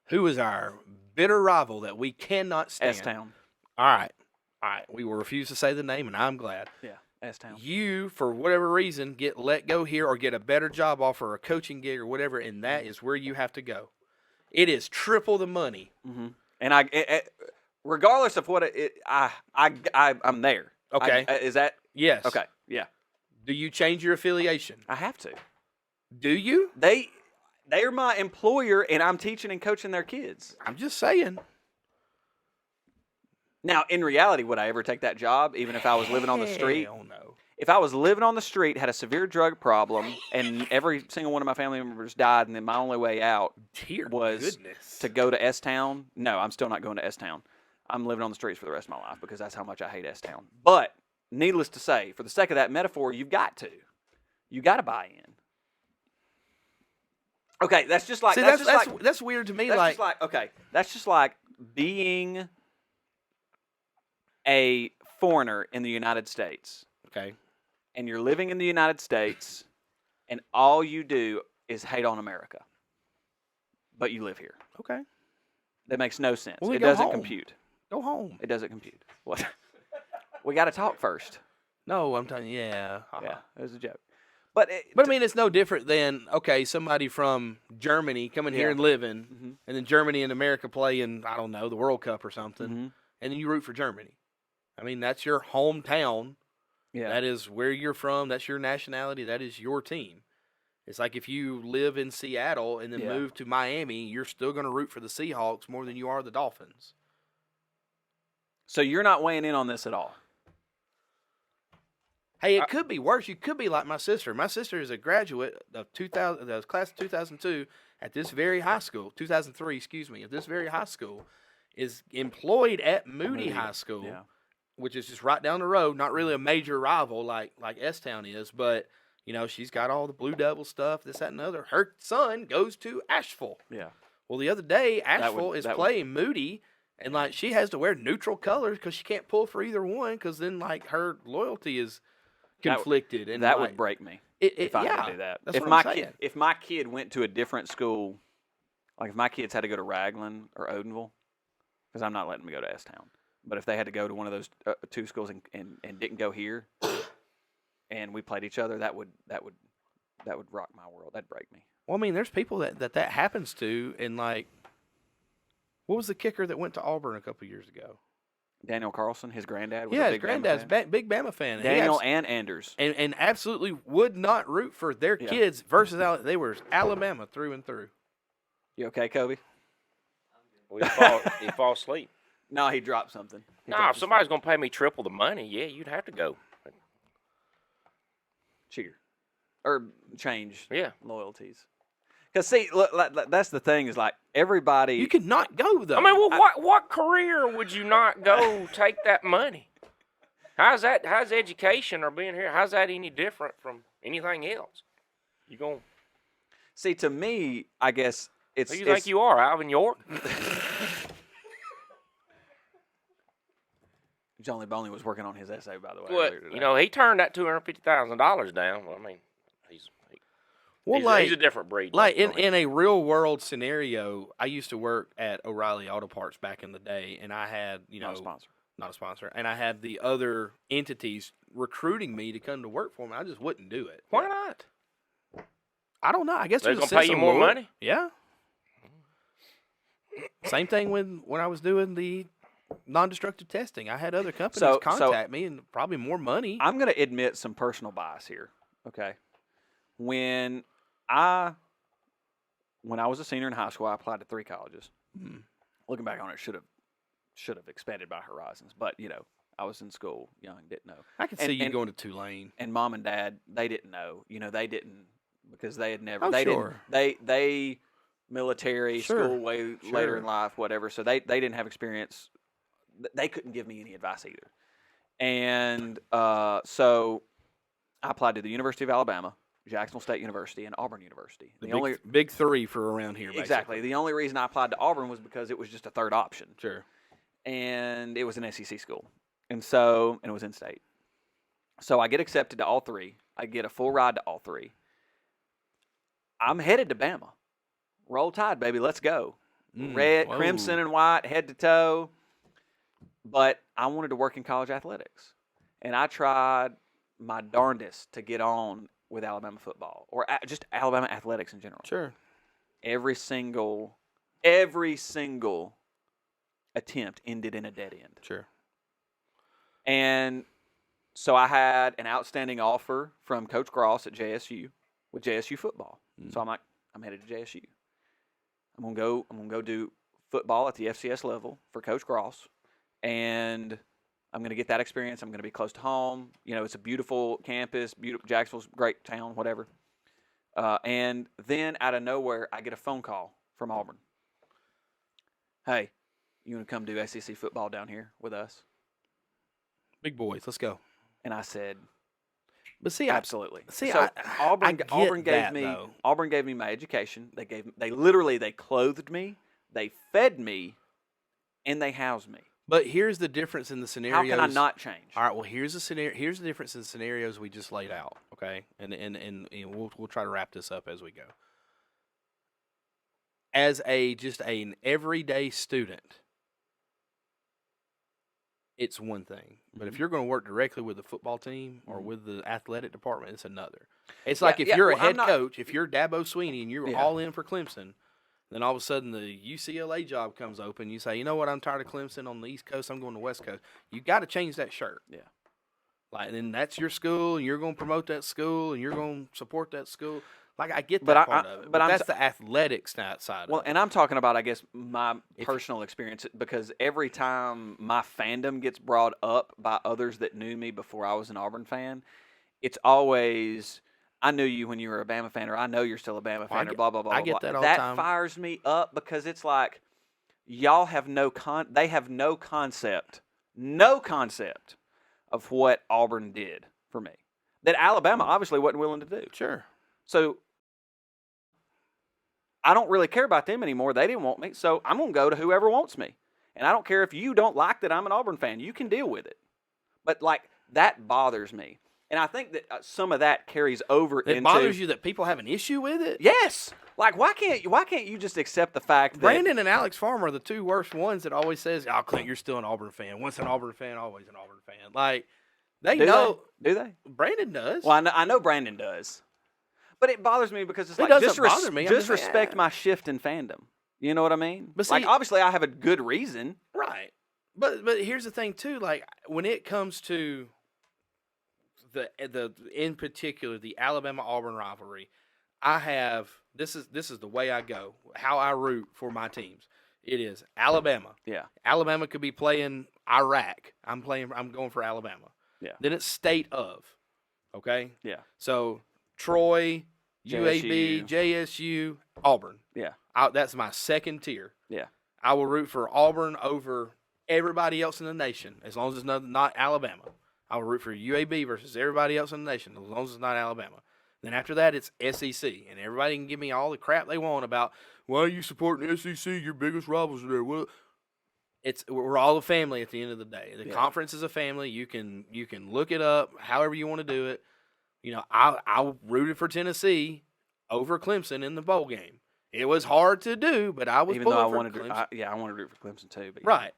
Who is our bitter rival that we cannot stand? S-Town. All right. We will refuse to say the name, and I'm glad. Yeah. S-Town. You, for whatever reason, get let go here or get a better job offer or a coaching gig or whatever, and that is where you have to go. It is triple the money. Mm-hmm. And regardless of what I'm there. Okay. Is that Yes. okay? Yeah. Do you change your affiliation? I have to. Do you? They are my employer, and I'm teaching and coaching their kids. I'm just saying. Now, in reality, would I ever take that job, even if I was living on the street? Hell no. If I was living on the street, had a severe drug problem, and every single one of my family members died, and then my only way out Dear was goodness. to go to S-Town, no, I'm still not going to S-Town. I'm living on the streets for the rest of my life because that's how much I hate S-Town. But, needless to say, for the sake of that metaphor, you've got to. You got to buy in. Okay, that's just like... See, that's weird to me. That's Like, that's just like being a foreigner in the United States. okay. And you're living in the United States, and all you do is hate on America. But you live here. Okay. That makes no sense. Well, It go doesn't home. compute. Go home. It doesn't compute. What? We got to talk first. No, I'm telling you, yeah. Yeah, it was a joke. But But I mean, it's no different than, okay, somebody from Germany coming here Yeah. and living, Mhm. and then Germany and America play in, I don't know, the World Cup or something, Mhm. and then you root for Germany. I mean, that's your hometown. yeah, That is where you're from. That's your nationality. That is your team. It's like if you live in Seattle and then Yeah. move to Miami, you're still going to root for the Seahawks more than you are the Dolphins. so you're not weighing in on this at all. Hey, it could be worse. You could be like my sister. My sister is a graduate of the class of 2002 at this very high school, 2003, excuse me, at this very high school, is employed at Moody High School, Yeah. which is just right down the road. Not really a major rival like S-Town is, but you know she's got all the Blue Devil stuff, this, that, and the other. Her son goes to Asheville. Yeah. Well, the other day Asheville would- is that would- playing Moody, and like she has to wear neutral colors because she can't pull for either one because then like her loyalty is conflicted, and That like, would break me if if I had to do that. That's If what my I'm saying. if my kid went to a different school, like if my kids had to go to Raglan or Odenville, because I'm not letting them go to S-Town. But if they had to go to one of those two schools and didn't go here, and we played each other, that would rock my world. That'd break me. Well, I mean, there's people that happens to, and like, what was the kicker that went to Auburn a couple years ago? Daniel Carlson, his granddad was Yeah, a his big granddad's Bama fan. big Bama fan. And he Daniel and Anders. and absolutely would not root for their Yeah. kids versus they were Alabama through and through. You okay, Coby? Well, he fall asleep. No, he dropped something. No, if somebody's going to pay me triple the money, yeah, you'd have to go. Cheer. Or change Yeah. loyalties. Because, see, look, that's the thing is, like, everybody. You could not go though. I mean, well, what career would you not go take that money? How's education or being here? How's that any different from anything else? You going? See, to me, I guess it's. Who do you think you are, Alvin York? Johnny Boney was working on his essay, by the way. Well, earlier today. you know, he turned that $250,000 down. Well, I mean, he's a different breed. Like in a real world scenario, I used to work at O'Reilly Auto Parts back in the day, and I had Not a sponsor. not a sponsor, and I had the other entities recruiting me to come to work for me. I just wouldn't do it. Why not? I don't know. I guess They're there's a gonna pay sense you of more lure. money? Yeah. Same thing when I was doing the non-destructive testing. I had other companies contact me and probably more money. I'm going to admit some personal bias here. Okay. When I was a senior in high school, I applied to 3 colleges. Looking back on it, should have expanded my horizons. But, you know, I was in school, young, didn't know. I could see you going to Tulane. And mom and dad, they didn't know. You know, they didn't because they had never. Oh, they sure. didn't. They military Sure. school way later in life, whatever. So they didn't have experience. They couldn't give me any advice either. And so I applied to the University of Alabama, Jacksonville State University, and Auburn University. The big 3 for around here. Exactly. Basically. The only reason I applied to Auburn was because it was just a third option. Sure. And it was an SEC school. And it was in state. So I get accepted to all 3. I get a full ride to all 3. I'm headed to Bama. Roll Tide, baby. Let's go. Red, whoa. crimson, and white, head to toe. But I wanted to work in college athletics. And I tried my darndest to get on with Alabama football or just Alabama athletics in general. Sure. Every single attempt ended in a dead end. Sure. And so I had an outstanding offer from Coach Gross at JSU with JSU football. So I'm like, I'm headed to JSU. I'm gonna go do football at the FCS level for Coach Gross, and I'm gonna get that experience. I'm gonna be close to home. You know, it's a beautiful campus, Jacksonville's a great town, whatever. And then out of nowhere, I get a phone call from Auburn. Hey, you want to come do SEC football down here with us? Big boys, let's go. And I said, But see, absolutely. So Auburn gave me though. Auburn gave me my education. They clothed me, they fed me, and they housed me. But here's the difference in the scenarios. How can I not change? All right. Well, here's the scenario. Here's the difference in the scenarios we just laid out. Okay, and we'll try to wrap this up as we go. As just an everyday student, it's one thing. But if you're going to work directly with the football team or with the athletic department, it's another. It's like if you're a head coach, if you're Dabo Sweeney and you're all in for Clemson, then all of a sudden the UCLA job comes open. You say, you know what, I'm tired of Clemson on the East Coast. I'm going to West Coast. You got to change that shirt. Yeah. Like, and then that's your school, and you're going to promote that school, and you're going to support that school. Like, I get that part of it, but that's the athletics side of it. Well, and I'm talking about, I guess, my personal experience, because every time my fandom gets brought up by others that knew me before I was an Auburn fan, it's always, I knew you when you were a Bama fan, or I know you're still a Bama fan, or blah, blah, blah, I blah. get that all the the time. That fires me up because it's like, y'all have they have no concept of what Auburn did for me. That Alabama obviously wasn't willing to do. Sure. So I don't really care about them anymore. They didn't want me. So I'm going to go to whoever wants me. And I don't care if you don't like that I'm an Auburn fan. You can deal with it. But, like, that bothers me. And I think that some of that carries over into... It bothers you that people have an issue with it? Yes. Like, why can't you just accept the fact that... Brandon and Alex Farmer are the two worst ones that always says, oh, Clint, you're still an Auburn fan. Once an Auburn fan, always an Auburn fan. Like, they know... Do they? Brandon does. Well, I know Brandon does. But it bothers me because it's It like, doesn't bother me. I'm just like, disrespect my shift in fandom. You know what I mean? But see, like, obviously, I have a good reason. Right. But here's the thing too. Like when it comes to the in particular the Alabama Auburn rivalry, I have this is the way I go. How I root for my teams. It is Alabama. Yeah. Alabama could be playing Iraq. I'm going for Alabama. Yeah. Then it's state of. Okay. Yeah. So Troy, UAB, JSU, Auburn. Yeah. That's my second tier. Yeah. I will root for Auburn over everybody else in the nation as long as it's not Alabama. I will root for UAB versus everybody else in the nation as long as it's not Alabama. Then after that, it's SEC, and everybody can give me all the crap they want about why are you supporting SEC? Your biggest rivals are there. Well, we're all a family at the end of the day. The conference is a family. You can look it up however you want to do it. You know, I rooted for Tennessee over Clemson in the bowl game. It was hard to do, but I was even though I wanted wanted to. I wanted to root for Clemson too. But right.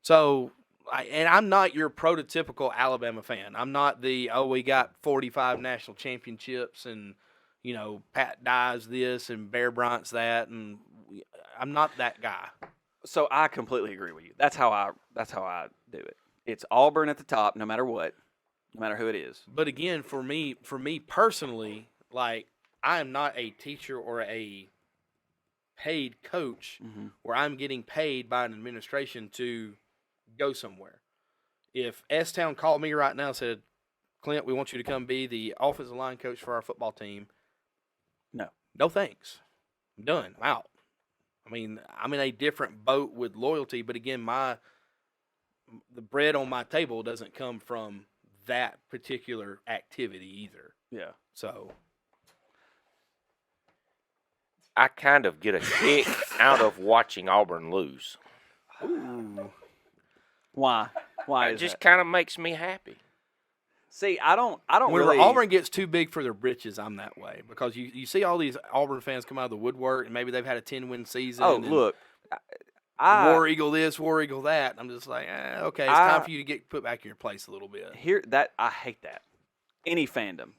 So, and I'm not your prototypical Alabama fan. I'm not we got 45 national championships and, you know, Pat Dye's this and Bear Bryant's that, and I'm not that guy. So I completely agree with you. That's how I do it. It's Auburn at the top, no matter what, no matter who it is. But again, for me personally, like I am not a teacher or a paid coach where I'm getting paid by an administration to go somewhere. If S-Town called me right now and said, Clint, we want you to come be the offensive line coach for our football team. No thanks. I'm done. I'm out. I mean, I'm in a different boat with loyalty, but again, the bread on my table doesn't come from that particular activity either. Yeah. So I kind of get a kick out of watching Auburn lose. Ooh. Why? Why? It just kind of makes me happy. See, I don't Whenever really. Auburn gets too big for their britches, I'm that way because you see all these Auburn fans come out of the woodwork and maybe they've had a 10-win season. Oh, look, War Eagle this, War Eagle that. I'm just like, okay, it's time for you to get put back in your place a little bit. I hate that. Any fandom,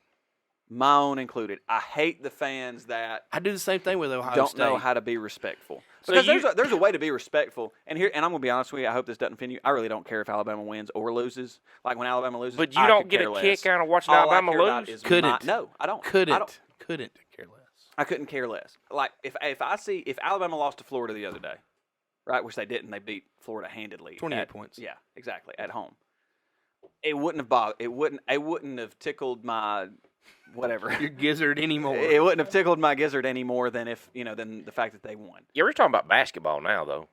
my own included. I hate the fans that I do the same thing with Ohio don't State. know how to be respectful. So Because there's a way to be respectful. And I'm going to be honest with you. I hope this doesn't offend you. I really don't care if Alabama wins or loses. Like when Alabama loses, But you I don't could get care a less. kick out of watching All Alabama I care about lose? is Couldn't. no, I don't. Couldn't care less. I couldn't care less. Like if Alabama lost to Florida the other day, right, which they didn't, they beat Florida handedly. 28 points. Yeah, exactly, at home. It wouldn't have bothered. It wouldn't have tickled my whatever. Your gizzard anymore. It wouldn't have tickled my gizzard any more than than the fact that they won. Yeah, we're talking about basketball now, though.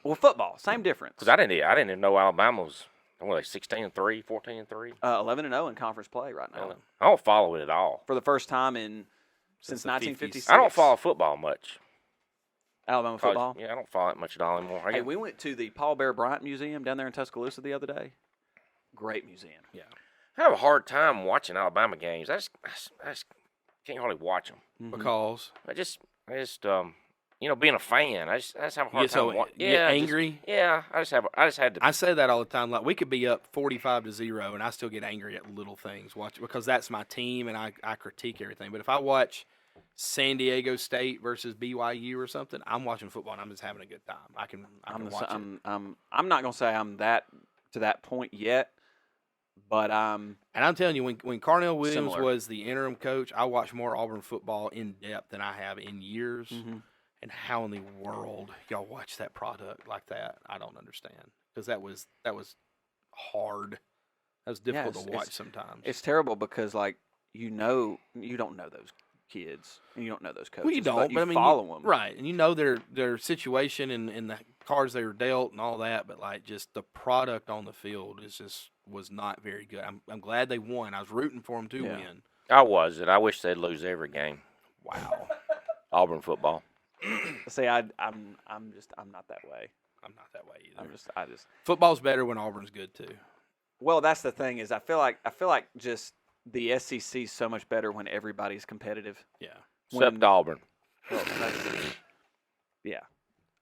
Well, football, same difference. Because I didn't even know Alabama was 16-3, 14-3. 11-0 in conference play right now I don't follow it at all. for the first time since the 1956. I don't follow football much. Alabama College- football. Yeah, I don't follow it much at all anymore. Hey, we went to the Paul Bear Bryant Museum down there in Tuscaloosa the other day. Great museum. Yeah. I have a hard time watching Alabama games. I just can't hardly watch them. Because I just being a fan, I just have a hard so time. you get angry? I just had to. I say that all the time. Like we could be up 45-0, and I still get angry at little things. Because that's my team, and I critique everything. But if I watch San Diego State versus BYU or something, I'm watching football and I'm just having a good time. I can watch it. I'm not gonna say I'm to that point yet, but And I'm telling you, when Carnell Williams Similar. was the interim coach, I watched more Auburn football in depth than I have in years. And how in the world y'all watch that product like that? I don't understand because that was hard. That was difficult to watch sometimes. it's terrible because you don't know those kids and you don't know those coaches. Well, you don't, but I mean, follow them, right? And you know their situation and the cards they were dealt and all that, but just the product on the field was not very good. I'm glad they won. I was rooting for them to win. I was, and I wish they'd lose every game. Wow, Auburn football. See, I'm not that way. I'm not that way either. I just Football's better when Auburn's good too. Well, that's the thing is I feel like just the SEC is so much better when everybody's competitive. Yeah, Except Auburn. Well, yeah.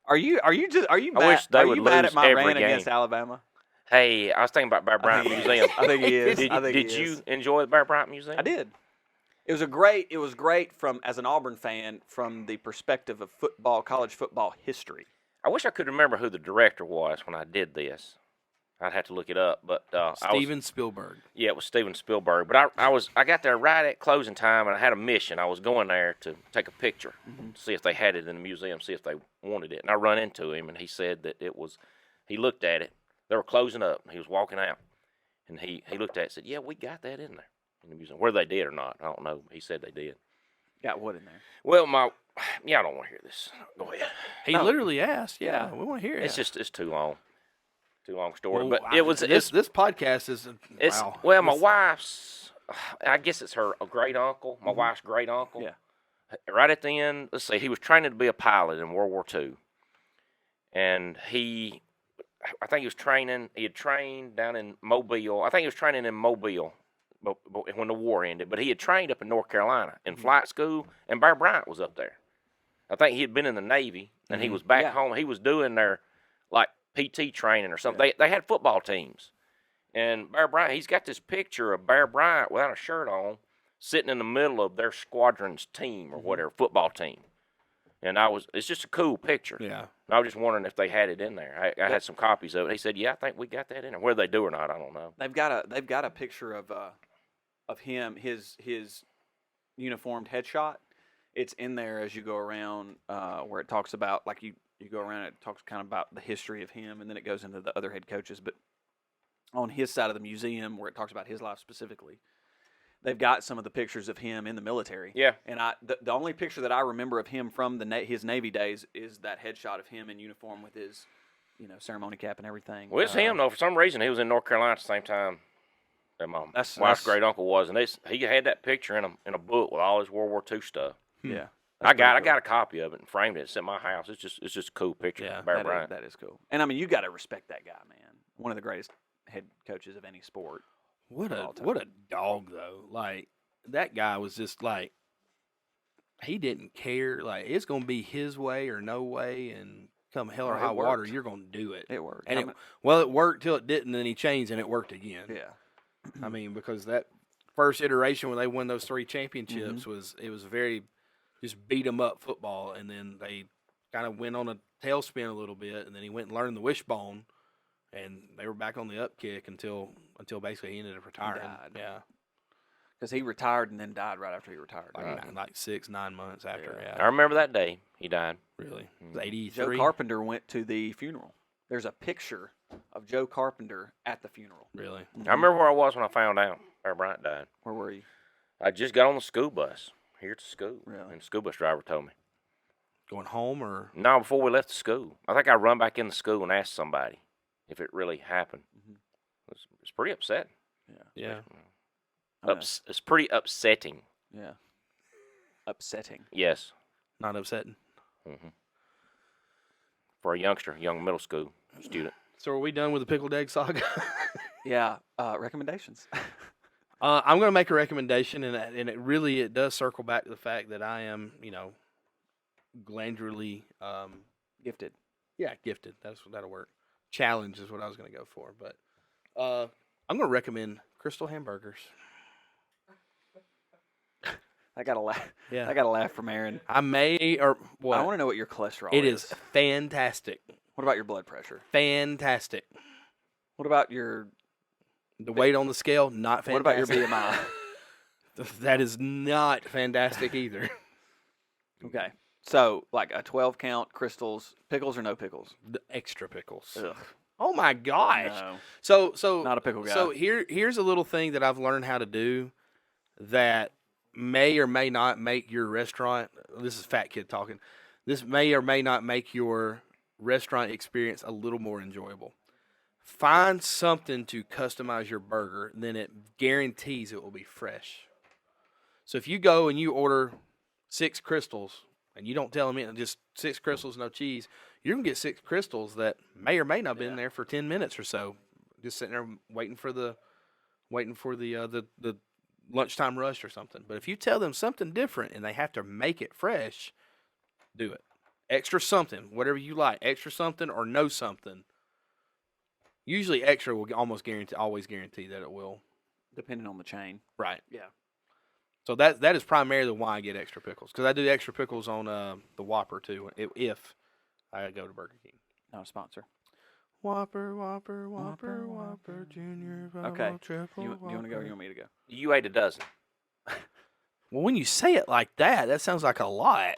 Are you I mad, wish they are would you mad lose at my every rant game. against Alabama? Hey, I was thinking about Bear Bryant Museum. I think he is. Did you enjoy the Bear Bryant Museum? I did. It was great as an Auburn fan from the perspective of college football history. I wish I could remember who the director was when I did this. I'd have to look it up, but Steven Spielberg. Yeah, it was Steven Spielberg. But I got there right at closing time, and I had a mission. I was going there to take a picture, see if they had it in the museum, see if they wanted it. And I run into him, and he said that it was. He looked at it. They were closing up. And he was walking out, and he looked at it and said, "Yeah, we got that in there in the museum. Whether they did or not, I don't know. He said they did. Got what in there? Well, I don't want to hear this. Go ahead. He literally asked. Yeah, we want to hear it. It's too long. Too long story, Well, but it was this podcast is wow. Well, my wife's, I guess it's her great uncle. My wife's great uncle. Yeah. Right at the end, let's see, he was training to be a pilot in World War II, and I think he was training. He had trained down in Mobile. I think he was training in Mobile, but when the war ended. But he had trained up in North Carolina in flight school, and Bear Bryant was up there. I think he had been in the Navy, and he was back home. He was doing their like PT training or something. They had football teams. And Bear Bryant, he's got this picture of Bear Bryant without a shirt on, sitting in the middle of their squadron's team or whatever, football team. And it's just a cool picture. Yeah. And I was just wondering if they had it in there. I had some copies of it. He said, "Yeah, I think we got that in there." Whether they do or not, I don't know. They've got a picture of him, his uniformed headshot. It's in there as you go around, where it talks about like you go around. It talks kind of about the history of him, and then it goes into the other head coaches. But on his side of the museum, where it talks about his life specifically, they've got some of the pictures of him in the military. Yeah. And the only picture that I remember of him from his Navy days is that headshot of him in uniform with his, ceremony cap and everything. Well, it's him though. For some reason, he was in North Carolina at the same time that my wife's great uncle was, and he had that picture in a book with all his World War II stuff. Yeah. I got a copy of it and framed it. It's in my house. It's just a cool picture. Yeah, of Bear Bryant. That is cool. And I mean, you got to respect that guy, man. One of the greatest head coaches of any sport. What a dog though. Like that guy was just like he didn't care. Like it's gonna be his way or no way, and come hell or high water, you're gonna do it. It worked. And it worked till it didn't, and then he changed and it worked again. Yeah. I mean, because that first iteration when they won those 3 championships was very just beat 'em up football, and then they kind of went on a tailspin a little bit, and then he went and learned the wishbone, and they were back on the up kick until basically he ended up retiring. died. Yeah, Because he retired and then died right after he retired. like 6-9 months after. Yeah, I remember that day he died. really. It was 83. Joe Carpenter went to the funeral. There's a picture of Joe Carpenter at the funeral. Really. I remember where I was when I found out Bear Bryant died. Where were you? I just got on the school bus here to school, Really? and the school bus driver told me. Going home or No, before we left the school. I think I run back in the school and asked somebody if it really happened. It's pretty upsetting. yeah. It's pretty upsetting. Yeah. Upsetting. Yes. Not upsetting. For a young middle school student. So are we done with the pickled egg saga? Yeah. Recommendations. I'm going to make a recommendation, and it does circle back to the fact that I am, glandularly, Gifted. yeah, gifted. That'll work. Challenge is what I was going to go for, but I'm going to recommend Crystal Hamburgers. I got to laugh. Yeah. I got to laugh from Aaron. I may or what? I want to know what your cholesterol It is. is fantastic. What about your blood pressure? Fantastic. What about your The weight on the scale, not fantastic. What about your BMI? That is not fantastic either. Okay. So, like a 12 count crystals, pickles or no pickles? The extra pickles. Ugh. Oh my gosh. No. So Not a pickle guy. So here's a little thing that I've learned how to do that may or may not make your restaurant. This is Fat Kid talking. This may or may not make your restaurant experience a little more enjoyable. Find something to customize your burger, then it guarantees it will be fresh. So if you go and you order 6 crystals and you don't tell them it, just 6 crystals, no cheese, you're gonna get 6 crystals that may or may not have been there for 10 minutes or so, just sitting there waiting for the lunchtime rush or something. But if you tell them something different and they have to make it fresh, do it. Extra something, whatever you like, extra something or no something. Usually extra will always guarantee that it will. Depending on the chain. Right. Yeah. So that is primarily why I get extra pickles, because I do extra pickles on the Whopper too, if I go to Burger King. Not a sponsor. Whopper, Whopper, Whopper, Whopper, Junior, Okay. Triple. You want to go or you want me to go? You ate a dozen. Well, when you say it like that sounds like a lot.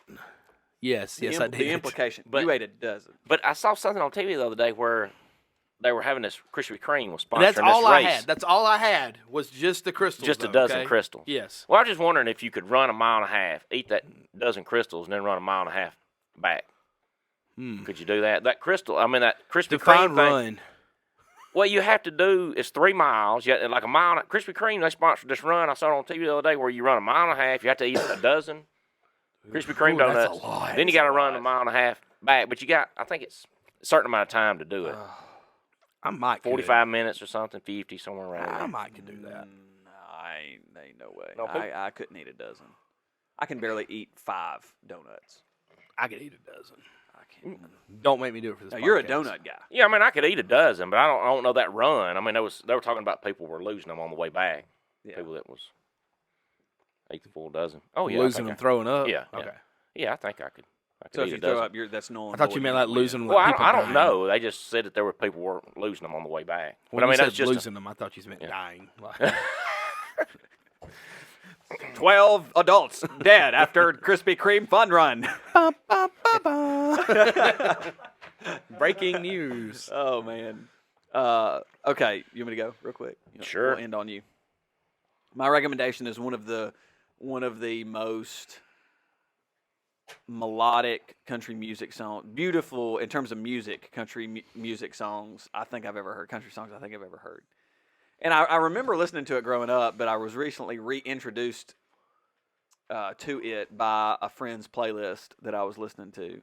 Yes, I did. The implication. But- you ate a dozen. But I saw something on TV the other day where they were having this Krispy Kreme was sponsoring And that's all this I race. had. That's all I had was just the crystals. Just a though, dozen okay? crystals. Yes. Well, I was just wondering if you could run a mile and a half, eat that dozen crystals, and then run a mile and a half back. Could you do that? That crystal, that Krispy Define Kreme thing. run. What you have to do is 3 miles. You have, like a mile. Krispy Kreme, they sponsored this run I saw it on TV the other day where you run a mile and a half. You have to eat a dozen Krispy Kreme Ooh, donuts. that's a lot. Then you got to run a mile and a half back. But I think it's a certain amount of time to do it. I might. 45 minutes or something, 50, somewhere around I there. might could do that. Ain't no way. No, people- I couldn't eat a dozen. I can barely eat 5 donuts. I could eat a dozen. I can't. Don't make me do it for this. No, you're a podcast. donut guy. Yeah, I could eat a dozen, but I don't know that run. They were talking about people were losing them on the way back. Yeah. People that ate the full dozen. Oh yeah, Losing them, throwing up. Yeah, Okay. Yeah, I think I could. So eat if a you throw dozen. up, that's null. I thought you meant like losing them. Well, like people I don't dying. know. They just said that there were people were losing them on the way back. When But you that's said just losing them, I thought you meant dying. Like, 12 adults dead after Krispy Kreme fun run. ba, ba, ba, ba. Breaking news. Oh man. Okay, you want me to go real quick? Sure. We'll end on you. My recommendation is one of the most melodic country music songs, beautiful in terms of music, country music songs I think I've ever heard, country songs I think I've ever heard. And I remember listening to it growing up, but I was recently reintroduced to it by a friend's playlist that I was listening to.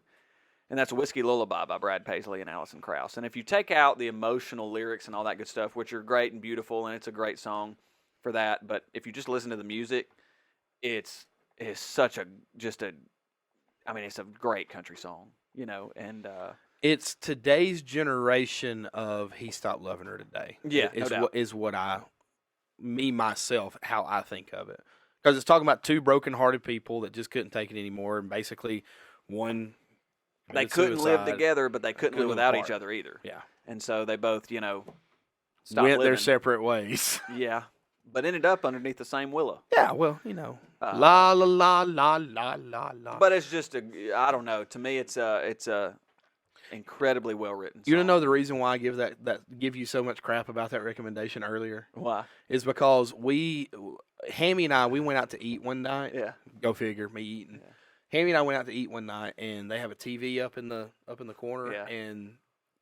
And that's Whiskey Lullaby by Brad Paisley and Alison Krauss. And if you take out the emotional lyrics and all that good stuff, which are great and beautiful, and it's a great song for that, but if you just listen to the music, it's such it's a great country song, and It's today's generation of He Stopped Loving Her Today. Yeah, is no doubt. what is what myself, how I think of it. Because it's talking about 2 broken-hearted people that just couldn't take it anymore, and basically one they committed couldn't live suicide, together, but they couldn't live live without apart. each other either. Yeah. And so they both, stopped went their living. separate ways. Yeah, but ended up underneath the same willow. Yeah, well, la la la la la la la. But it's just I don't know. To me, it's a incredibly well written. You don't know the reason why I give you so much crap about that recommendation earlier why? is because Hammy and I, we went out to eat one night. Yeah. Go figure, me eating. Yeah. Hammy and I went out to eat one night, and they have a TV up in the corner, Yeah. and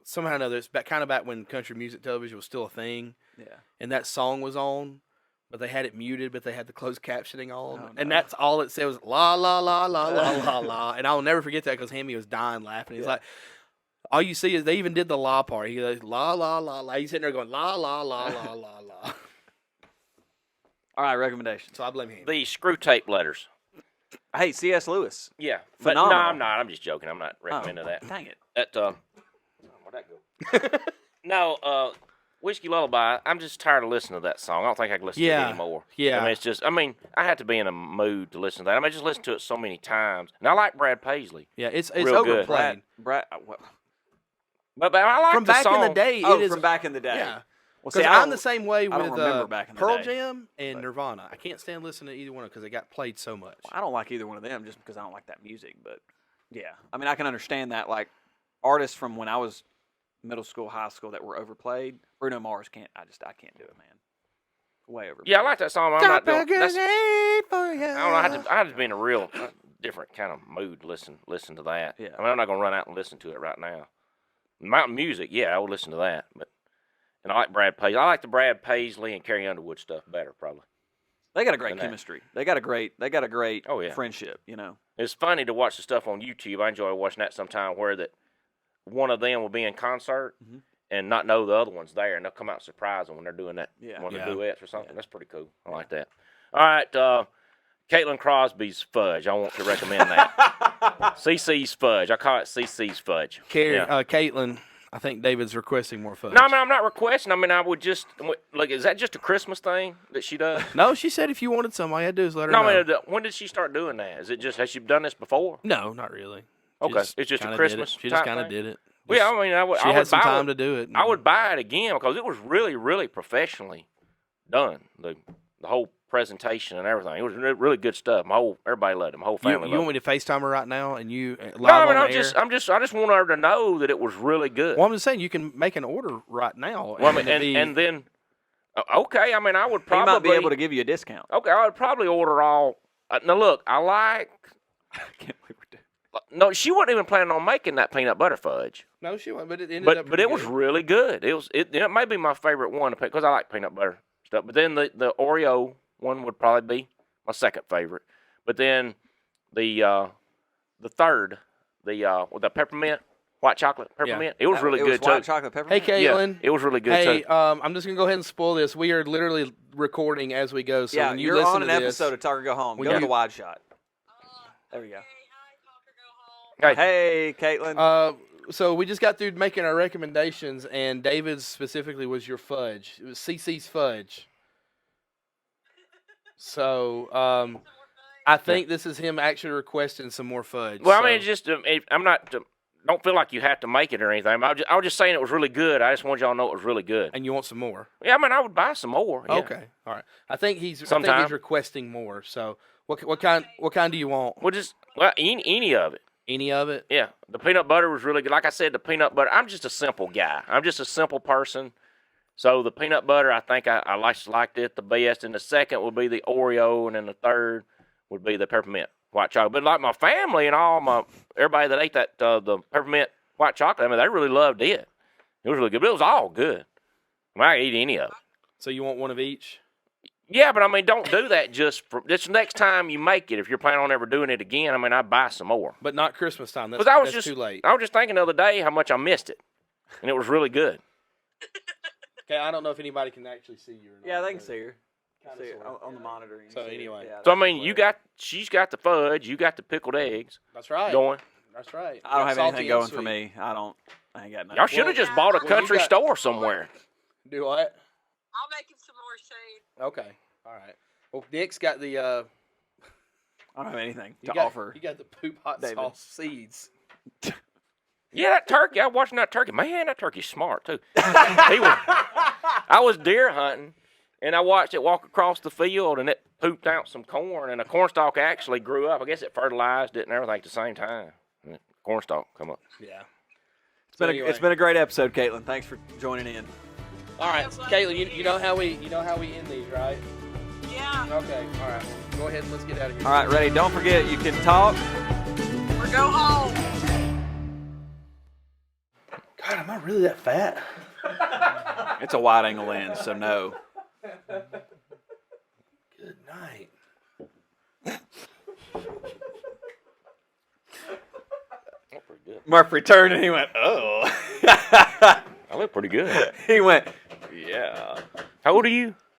somehow or another, it's kind of back when country music television was still a thing, Yeah. and that song was on, but they had it muted, but they had the closed captioning on, Oh, and no. that's all it said was la la la la la la la, and I'll never forget that because Hammy was dying laughing. He's Yeah. like, all you see is they even did the la part. He goes la la la la. He's sitting there going la la la la la la. All right, recommendation. So I blame him. the screw tape letters. Hey, C.S. Lewis. Yeah, but no, Phenomenal. I'm not. I'm just joking. I'm not recommending that. Dang it. Where'd that go? No, Whiskey Lullaby. I'm just tired of listening to that song. I don't think I can listen to Yeah, it anymore. yeah. It's just. I had to be in a mood to listen to that. I just listened to it so many times, and I like Brad Paisley. Yeah, it's Real good. overplayed. Brad. What? But I like From the back song. in the day, Oh, it is from back in the day. Yeah. Well, Because see, I I'm the don't- same way I don't with remember back in the Pearl day, Jam and but- Nirvana. I can't stand listening to either one because they got played so much. I don't like either one of them just because I don't like that music. But yeah, I can understand that. Like artists from when I was middle school, high school that were overplayed. Bruno Mars can't. I can't do it, man. Way overplayed. Yeah, I like that song. I'm not doing. That's, for you. I don't know. I had to be in a real different kind of mood to listen to that. Yeah. I'm not gonna run out and listen to it right now. Mountain music, yeah, I would listen to that. And I like Brad Paisley. I like the Brad Paisley and Carrie Underwood stuff better, probably. They got a great than that. chemistry. They got a great Oh, yeah. friendship. It's funny to watch the stuff on YouTube. I enjoy watching that sometime where that one of them will be in concert Mhm. and not know the other one's there, and they'll come out and surprise them when they're doing that, Yeah. one of Yeah. the duets or something. Yeah. That's pretty cool. I like that. All right, Caitlin Crosby's Fudge. I want to recommend that. CC's Fudge. I call it CC's Fudge. Yeah. Caitlin, I think David's requesting more fudge. No, I'm not requesting. I would just like. Is that just a Christmas thing that she does? No, she said if you wanted some, all you had to do is let her No, know. when did she start doing that? Is it just has she done this before? No, not really. Okay, it's just a kinda Christmas. She just kind of did it. Well, yeah, I mean, I would. She I had would some buy time it. to do it. I would buy it again because it was really, really professionally done. The whole presentation and everything. It was really good stuff. Everybody loved it. My whole family You loved want it. me to FaceTime her right now and you live No, I on mean, the I just want her to know that it was really good. Well, I'm just saying you can make an order right now. Well, I mean, and then, okay, I mean, I would He probably might be able to give you a discount. Okay, I would probably order all. Now look, I like. I can't believe we're doing. No, she wasn't even planning on making that peanut butter fudge. No, she won't. But it ended up. But it was really good. It may be my favorite one because I like peanut butter stuff. But then the Oreo one would probably be my second favorite. But then the third, with the peppermint, white chocolate peppermint, it was really It good was white too. chocolate Hey, peppermint. Caitlin. Yeah, it was really good Hey, too. I'm just gonna go ahead and spoil this. We are literally recording as we go. So Yeah, when you you're listen on an to this, episode of Talker Go Home. when Go to you- the wide shot. There we go. Hey, Hey, Caitlin. So we just got through making our recommendations, and David's specifically was your fudge. It was CC's fudge. So I think this is him actually requesting some more fudge. well, so. I mean, it's just I'm not. Don't feel like you have to make it or anything. I was just saying it was really good. I just want y'all to know it was really good. And you want some more? Yeah, I mean, I would buy some more. Yeah. Okay, all right. I think he's Sometime. requesting more. So what kind do you want? Any of it. Any of it? Yeah, the peanut butter was really good. Like I said, the peanut butter. I'm just a simple guy. I'm just a simple person. So the peanut butter, I think I liked it the best. And the second would be the Oreo, and then the third would be the peppermint white chocolate. But like my family and everybody that ate that the peppermint white chocolate, I mean, they really loved it. It was really good. But it was all good. I mean, I could eat any of it. So you want one of each? Yeah, but I mean, don't do that just for this next time you make it. If you're planning on ever doing it again, I mean, I'd buy some more. But not Christmas time. That's, Because that's too late. I was just thinking the other day how much I missed it, and it was really good. Okay, I don't know if anybody can actually see you or not. Yeah, they can but see her. kinda See her sorta. on the monitor. you can So see her. anyway. Yeah, So I that's mean, hilarious. she's got the fudge, you got the pickled eggs That's right. going. That's right. I don't have Salty anything and going for sweet. me. I ain't got nothing. Y'all should have just bought a well, you country got- store somewhere. Do what? I'll make him some more shade. Okay. All right. Well, Nick's got the I don't have anything to got, offer. You got the poop hot David. sauce seeds. Yeah, that turkey. I was watching that turkey. Man, that turkey's smart too. I was deer hunting, and I watched it walk across the field, and it pooped out some corn, and the cornstalk actually grew up. I guess it fertilized it and everything at the same time. And the cornstalk come up. Yeah. It's been a great episode, Caitlin. Thanks for joining in. All right, Caitlin. You know how we end these, right? Yeah. Okay. All right. Well, go ahead and let's get out of here. All right, ready? Don't forget, you can talk. Or go home. God, am I really that fat? It's a wide angle lens, so no. Good night. That's pretty good. Murphree turned and he went, oh. I look pretty good. He went, yeah. How old are you?